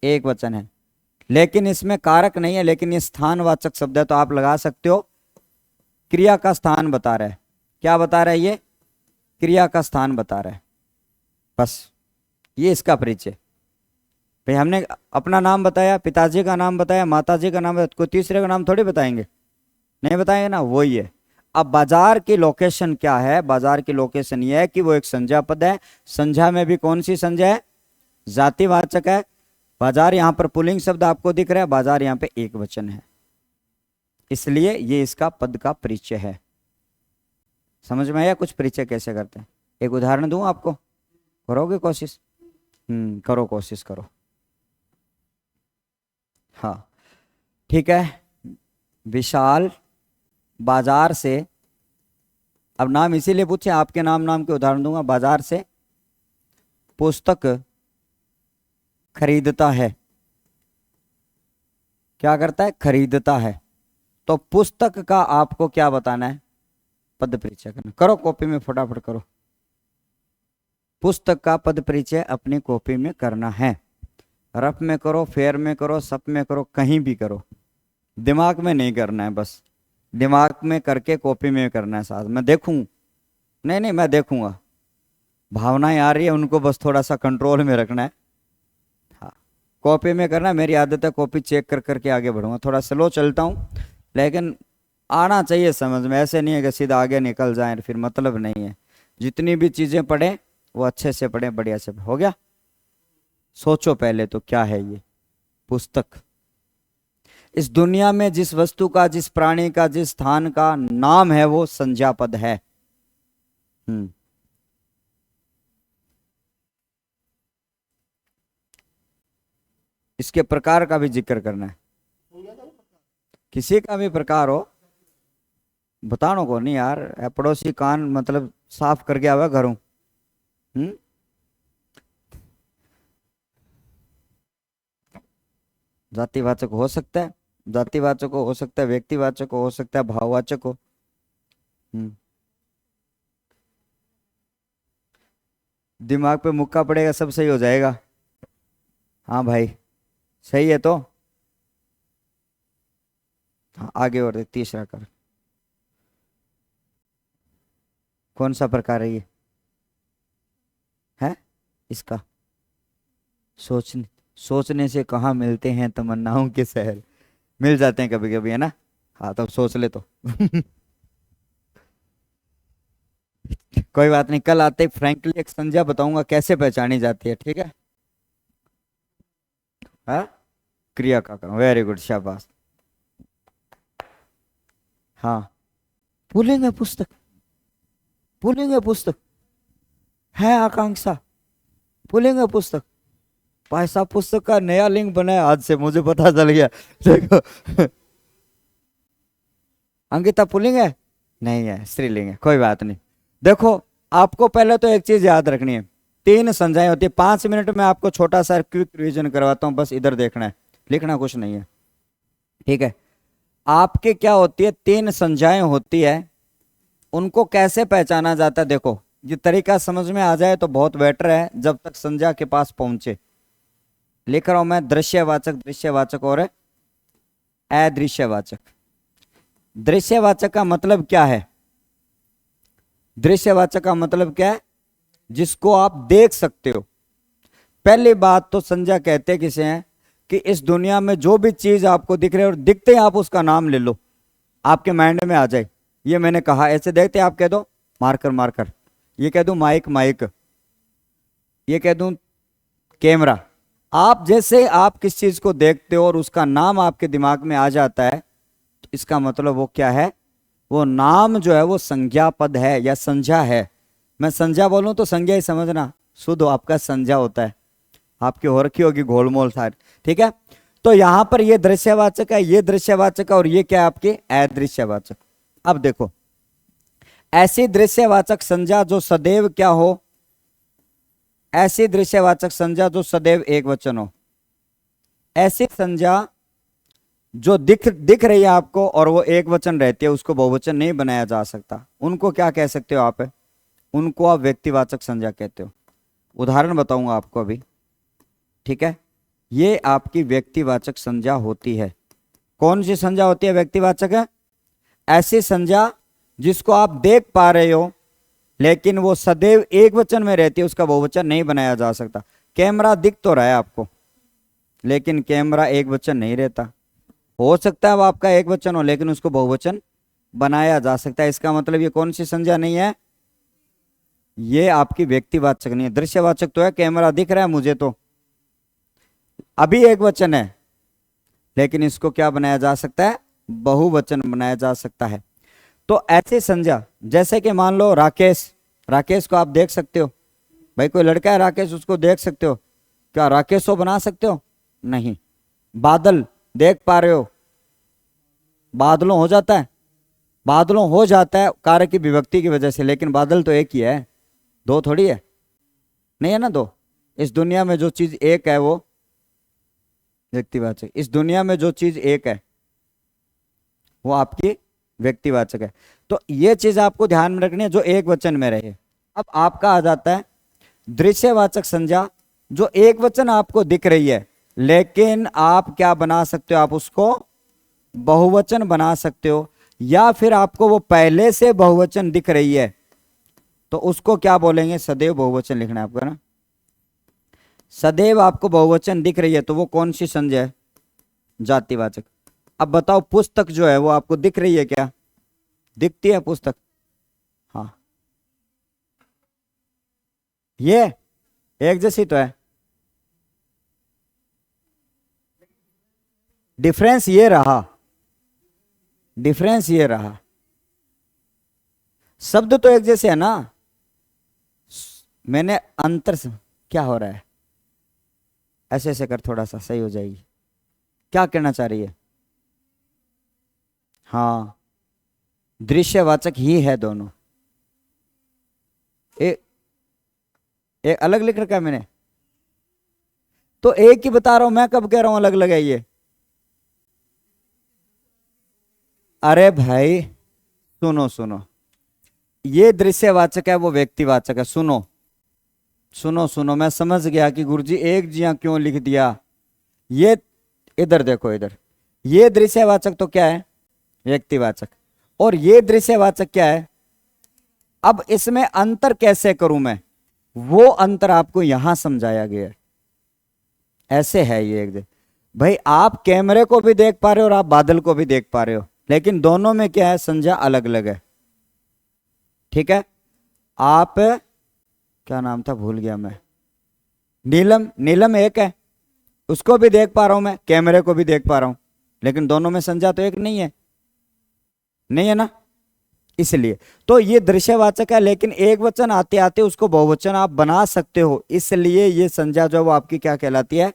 एक वचन है। लेकिन इसमें कारक नहीं है, लेकिन ये स्थानवाचक शब्द है, तो आप लगा सकते हो क्रिया का स्थान बता रहा है। क्या बता रहा है? ये क्रिया का स्थान बता रहा है। बस ये इसका परिचय भाई। हमने अपना नाम बताया, पिताजी का नाम बताया, माताजी का नाम बताया, कोई तीसरे का नाम थोड़ी बताएंगे, नहीं बताएंगे ना, वही है। अब बाजार की लोकेशन क्या है? बाजार की लोकेशन ये है कि वो एक संज्ञा पद है। संज्ञा में भी कौन सी संज्ञा है? जातिवाचक है। बाजार यहां पर पुल्लिंग शब्द आपको दिख रहा है, बाजार यहां पे एक वचन है, इसलिए ये इसका पद का परिचय है। समझ में आया कुछ परिचय कैसे करते हैं? एक उदाहरण दूं आपको, करोगे कोशिश? करो, कोशिश करो। हाँ ठीक है। विशाल बाजार से, अब नाम इसीलिए पूछे, आपके नाम के उदाहरण दूंगा। बाजार से पुस्तक खरीदता है। क्या करता है? खरीदता है। तो पुस्तक का आपको क्या बताना है? पद परिचय करना। करो कॉपी में, फटाफट करो। पुस्तक का पद परिचय अपनी कॉपी में करना है। रफ में करो, फेयर में करो, सप में करो, कहीं भी करो, दिमाग में नहीं करना है। बस दिमाग में करके कॉपी में करना है। साथ मैं देखूं, नहीं नहीं मैं देखूंगा, भावनाएं आ रही है उनको बस थोड़ा सा कंट्रोल में रखना है। हाँ कॉपी में करना, मेरी आदत है कॉपी चेक कर करके आगे बढ़ूंगा। थोड़ा स्लो चलता हूँ लेकिन आना चाहिए समझ में। ऐसे नहीं है कि सीधा आगे निकल जाए, फिर मतलब नहीं है। जितनी भी चीजें पढ़ें वो अच्छे से पढ़ें, बढ़िया से। हो गया? सोचो पहले तो क्या है ये पुस्तक। इस दुनिया में जिस वस्तु का, जिस प्राणी का, जिस स्थान का नाम है वो संज्ञा पद है। इसके प्रकार का भी जिक्र करना है। किसी का भी प्रकार हो, बतानो को नहीं यार। पड़ोसी कान मतलब साफ करके आवा घरों। जातिवाचक हो सकता है, जातिवाचक हो सकता है, व्यक्तिवाचक हो सकता है, भाववाचक हो। दिमाग पे मुक्का पड़ेगा सब सही हो जाएगा। हाँ भाई सही है तो। हाँ आगे और देख, तीसरा कर। कौन सा प्रकार है ये? है इसका सोचने, सोचने से कहाँ मिलते हैं तमन्नाओं के शहर। मिल जाते हैं कभी कभी, है ना? हाँ तो सोच ले तो। कोई बात नहीं, कल आते फ्रैंकली एक संज्ञा बताऊंगा कैसे पहचानी जाती है, ठीक है? हाँ क्रिया का काम, वेरी गुड, शाबाश। हाँ भूलेंगे पुस्तक, भूलेंगे पुस्तक है आकांक्षा, भूलेंगे पुस्तक। भाई साहब पुस्तक का नया लिंक बनाया आज से, मुझे पता चल गया। देखो अंकिता पुल्लिंग है? नहीं है, स्त्रीलिंग है। कोई बात नहीं। देखो आपको पहले तो एक चीज याद रखनी है, 3 संज्ञाएं होती है। 5 मिनट में आपको छोटा सा क्विक रिवीजन करवाता हूं, बस इधर देखना है, लिखना कुछ नहीं है, ठीक है? आपके क्या होती है, 3 संज्ञाएं होती है। उनको कैसे पहचाना जाता है? देखो ये तरीका समझ में आ जाए तो बहुत बेटर है, जब तक संज्ञा के पास पहुंचे। लिख रहा हूं मैं, दृश्यवाचक, दृश्यवाचक और अदृश्यवाचक। दृश्यवाचक का मतलब क्या है? दृश्यवाचक का मतलब क्या है? जिसको आप देख सकते हो। पहली बात तो संज्ञा कहते किसे हैं कि इस दुनिया में जो भी चीज आपको दिख रही है और दिखते ही आप उसका नाम ले लो, आपके माइंड में आ जाए। ये मैंने कहा, ऐसे देखते आप कह दो मार्कर मार्कर, ये कह दूं माइक माइक, ये कह दूं कैमरा। आप जैसे आप किस चीज को देखते हो और उसका नाम आपके दिमाग में आ जाता है, तो इसका मतलब वो क्या है? वो नाम जो है वो संज्ञा पद है या संज्ञा है। मैं संज्ञा बोलूं तो संज्ञा ही समझना, शुद्ध आपका संज्ञा होता है। आपकी हो रखी होगी घोलमोल सारी, ठीक है? तो यहां पर ये दृश्यवाचक है, ये दृश्यवाचक है, और ये क्या है आपके अदृश्यवाचक। अब देखो, ऐसी दृश्यवाचक संज्ञा जो सदैव क्या हो, ऐसी दृश्यवाचक संज्ञा जो सदैव एक वचन हो। ऐसी संज्ञा जो दिख रही है आपको और वो एक वचन रहती है, उसको बहुवचन नहीं बनाया जा सकता। उनको क्या कह सकते हो आप? उनको आप व्यक्तिवाचक संज्ञा कहते हो। उदाहरण बताऊंगा आपको अभी, ठीक है? ये आपकी व्यक्तिवाचक संज्ञा होती है। कौन सी संज्ञा होती है व्यक्तिवाचक है? ऐसी संज्ञा जिसको आप देख पा रहे हो लेकिन वो सदैव एक वचन में रहती है, उसका बहुवचन नहीं बनाया जा सकता। कैमरा दिख तो रहा है आपको लेकिन कैमरा एक वचन नहीं रहता। हो सकता है वो आपका एक वचन हो लेकिन उसको बहुवचन बनाया जा सकता है। इसका मतलब ये कौन सी संज्ञा नहीं है? ये आपकी व्यक्तिवाचक नहीं है। दृश्यवाचक तो है, कैमरा दिख रहा है मुझे तो, अभी एक वचन है लेकिन इसको क्या बनाया जा सकता है? बहुवचन बनाया जा सकता है। तो ऐसे संज्ञा, जैसे कि मान लो राकेश, राकेश को आप देख सकते हो, भाई कोई लड़का है राकेश, उसको देख सकते हो, क्या राकेश को बना सकते हो? नहीं। बादल देख पा रहे हो, बादलों हो जाता है, बादलों हो जाता है कार्य की विभक्ति की वजह से, लेकिन बादल तो एक ही है, दो थोड़ी है, नहीं है ना दो। इस दुनिया में जो चीज एक है वो व्यक्तिवाचक, इस दुनिया में जो चीज एक है वो आपकी व्यक्तिवाचक है। तो ये चीज आपको ध्यान में रखनी है जो एक वचन में रहे। अब आपका आ जाता है दृश्यवाचक संज्ञा, जो एक वचन आपको दिख रही है, लेकिन आप क्या बना सकते हो, आप उसको बहुवचन बना सकते हो, या फिर आपको वो पहले से बहुवचन दिख रही है तो उसको क्या बोलेंगे, सदैव बहुवचन लिखना है आपको ना। सदैव आपको बहुवचन दिख रही है तो वो कौन सी संज्ञा है, जातिवाचक। अब बताओ पुस्तक जो है वो आपको दिख रही है क्या, दिखती है पुस्तक? हाँ, ये एक जैसी तो है, डिफरेंस ये रहा, डिफरेंस ये रहा, शब्द तो एक जैसे है ना, मैंने अंतर से क्या हो रहा है, ऐसे ऐसे कर थोड़ा सा सही हो जाएगी। क्या कहना चाह रही है? हाँ, दृश्यवाचक ही है दोनों। एक अलग लिख रखा है मैंने, तो एक ही बता रहा हूं, मैं कब कह रहा हूं अलग अलग है ये? अरे भाई सुनो सुनो, ये दृश्यवाचक है वो व्यक्तिवाचक है। सुनो सुनो सुनो, मैं समझ गया कि गुरुजी एक जिया क्यों लिख दिया। ये इधर देखो, इधर ये दृश्यवाचक तो क्या है, व्यक्तिवाचक, और ये दृश्यवाचक क्या है। अब इसमें अंतर कैसे करूं मैं, वो अंतर आपको यहां समझाया गया है। ऐसे है ये एक भाई, आप कैमरे को भी देख पा रहे हो और आप बादल को भी देख पा रहे हो, लेकिन दोनों में क्या है, संज्ञा अलग अलग है। ठीक है, आप क्या नाम था भूल गया मैं, नीलम, नीलम एक है, उसको भी देख पा रहा हूं मैं, कैमरे को भी देख पा रहा हूं, लेकिन दोनों में संज्ञा तो एक नहीं है, नहीं है ना। इसलिए तो ये दृश्यवाचक है, लेकिन एक वचन आते आते उसको बहुवचन आप बना सकते हो, इसलिए ये संज्ञा जो है वो आपकी क्या कहलाती है,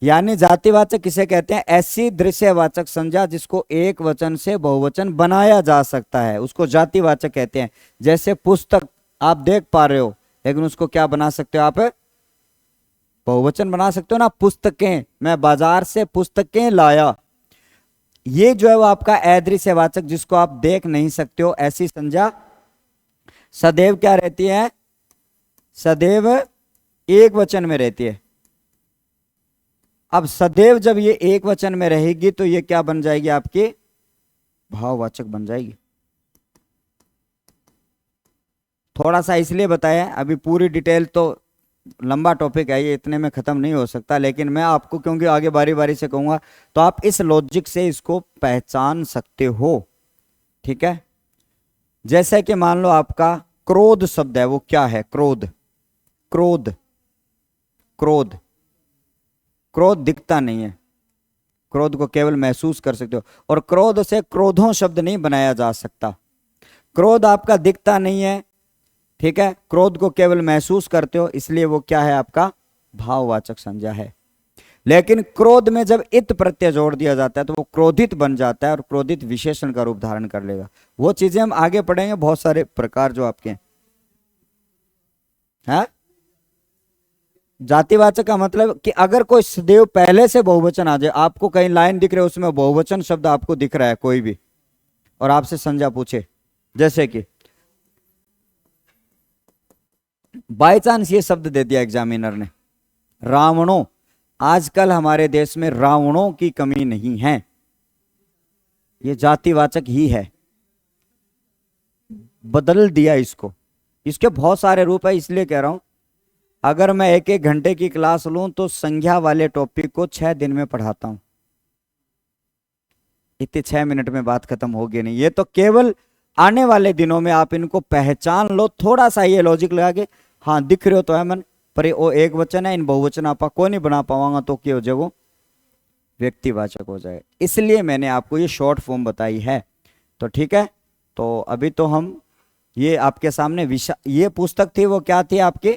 यानी जातिवाचक किसे कहते हैं, ऐसी दृश्यवाचक संज्ञा जिसको एक वचन से बहुवचन बनाया जा सकता है, उसको जातिवाचक कहते हैं। जैसे पुस्तक आप देख पा रहे हो, लेकिन उसको क्या बना सकते हो आप, बहुवचन बना सकते हो ना। पुस्तकें, मैं बाजार से पुस्तकें लाया, ये जो है वो आपका अदृश्यवाचक जिसको आप देख नहीं सकते हो, ऐसी संज्ञा सदैव क्या रहती है, सदैव एक वचन में रहती है। अब सदैव जब ये एक वचन में रहेगी तो ये क्या बन जाएगी, आपकी भाववाचक बन जाएगी। थोड़ा सा इसलिए बताया, अभी पूरी डिटेल तो लंबा टॉपिक है ये, इतने में खत्म नहीं हो सकता, लेकिन मैं आपको क्योंकि आगे बारी बारी से कहूंगा तो आप इस लॉजिक से इसको पहचान सकते हो। ठीक है, जैसे कि मान लो आपका क्रोध शब्द है, वो क्या है, क्रोध, क्रोध, क्रोध, क्रोध दिखता नहीं है, क्रोध को केवल महसूस कर सकते हो, और क्रोध से क्रोधों शब्द नहीं बनाया जा सकता। क्रोध आपका दिखता नहीं है, ठीक है, क्रोध को केवल महसूस करते हो, इसलिए वो क्या है, आपका भाववाचक संज्ञा है। लेकिन क्रोध में जब इत प्रत्यय जोड़ दिया जाता है तो वो क्रोधित बन जाता है, और क्रोधित विशेषण का रूप धारण कर लेगा। वो चीजें हम आगे पढ़ेंगे, बहुत सारे प्रकार जो आपके हैं। जातिवाचक का मतलब कि अगर कोई सदैव पहले से बहुवचन आ जाए, आपको कहीं लाइन दिख रही है उसमें बहुवचन शब्द आपको दिख रहा है कोई भी, और आपसे संज्ञा पूछे, जैसे कि बाय चांस ये शब्द दे दिया एग्जामिनर ने, रावणों, आजकल हमारे देश में रावणों की कमी नहीं है, ये जातिवाचक ही है, बदल दिया इसको। इसके बहुत सारे रूप है, इसलिए कह रहा हूं अगर मैं एक एक घंटे की क्लास लूं तो संज्ञा वाले टॉपिक को 6 दिन में पढ़ाता हूं, इतने 6 मिनट में बात खत्म होगी नहीं। ये तो केवल आने वाले दिनों में आप इनको पहचान लो, थोड़ा सा ये लॉजिक लगा के, हाँ दिख रहे हो तो है मन, पर वो एक वचन है, इन बहुवचन आप को नहीं बना पाऊंगा, तो क्या हो जाए, वो व्यक्तिवाचक हो जाए। इसलिए मैंने आपको ये शॉर्ट फॉर्म बताई है। तो ठीक है, तो अभी तो हम ये आपके सामने ये पुस्तक थी वो क्या थी आपकी,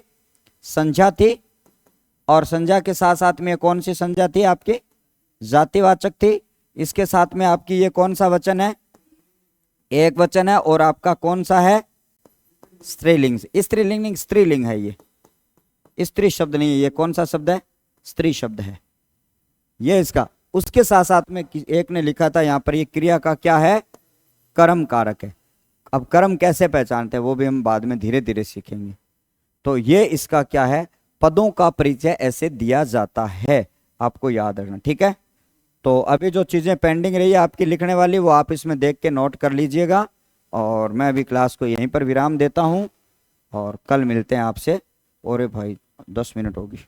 संज्ञा थी, और संज्ञा के साथ साथ में कौन सी संज्ञा थी आपकी, जातिवाचक थी। इसके साथ में आपकी ये कौन सा वचन है, एक वचन है, और आपका कौन सा है, स्त्रीलिंग। स्त्रीलिंग स्त्रीलिंग है, ये स्त्री शब्द नहीं है, ये कौन सा शब्द है, स्त्री शब्द है ये इसका। उसके साथ साथ में एक ने लिखा था यहाँ पर, ये क्रिया का क्या है, कर्म कारक है। अब कर्म कैसे पहचानते हैं वो भी हम बाद में धीरे धीरे सीखेंगे। तो ये इसका क्या है, पदों का परिचय ऐसे दिया जाता है, आपको याद रखना, ठीक है। तो अभी जो चीजें पेंडिंग रही है आपकी लिखने वाली, वो आप इसमें देख के नोट कर लीजिएगा, और मैं अभी क्लास को यहीं पर विराम देता हूं, और कल मिलते हैं आपसे। और भाई 10 मिनट होगी।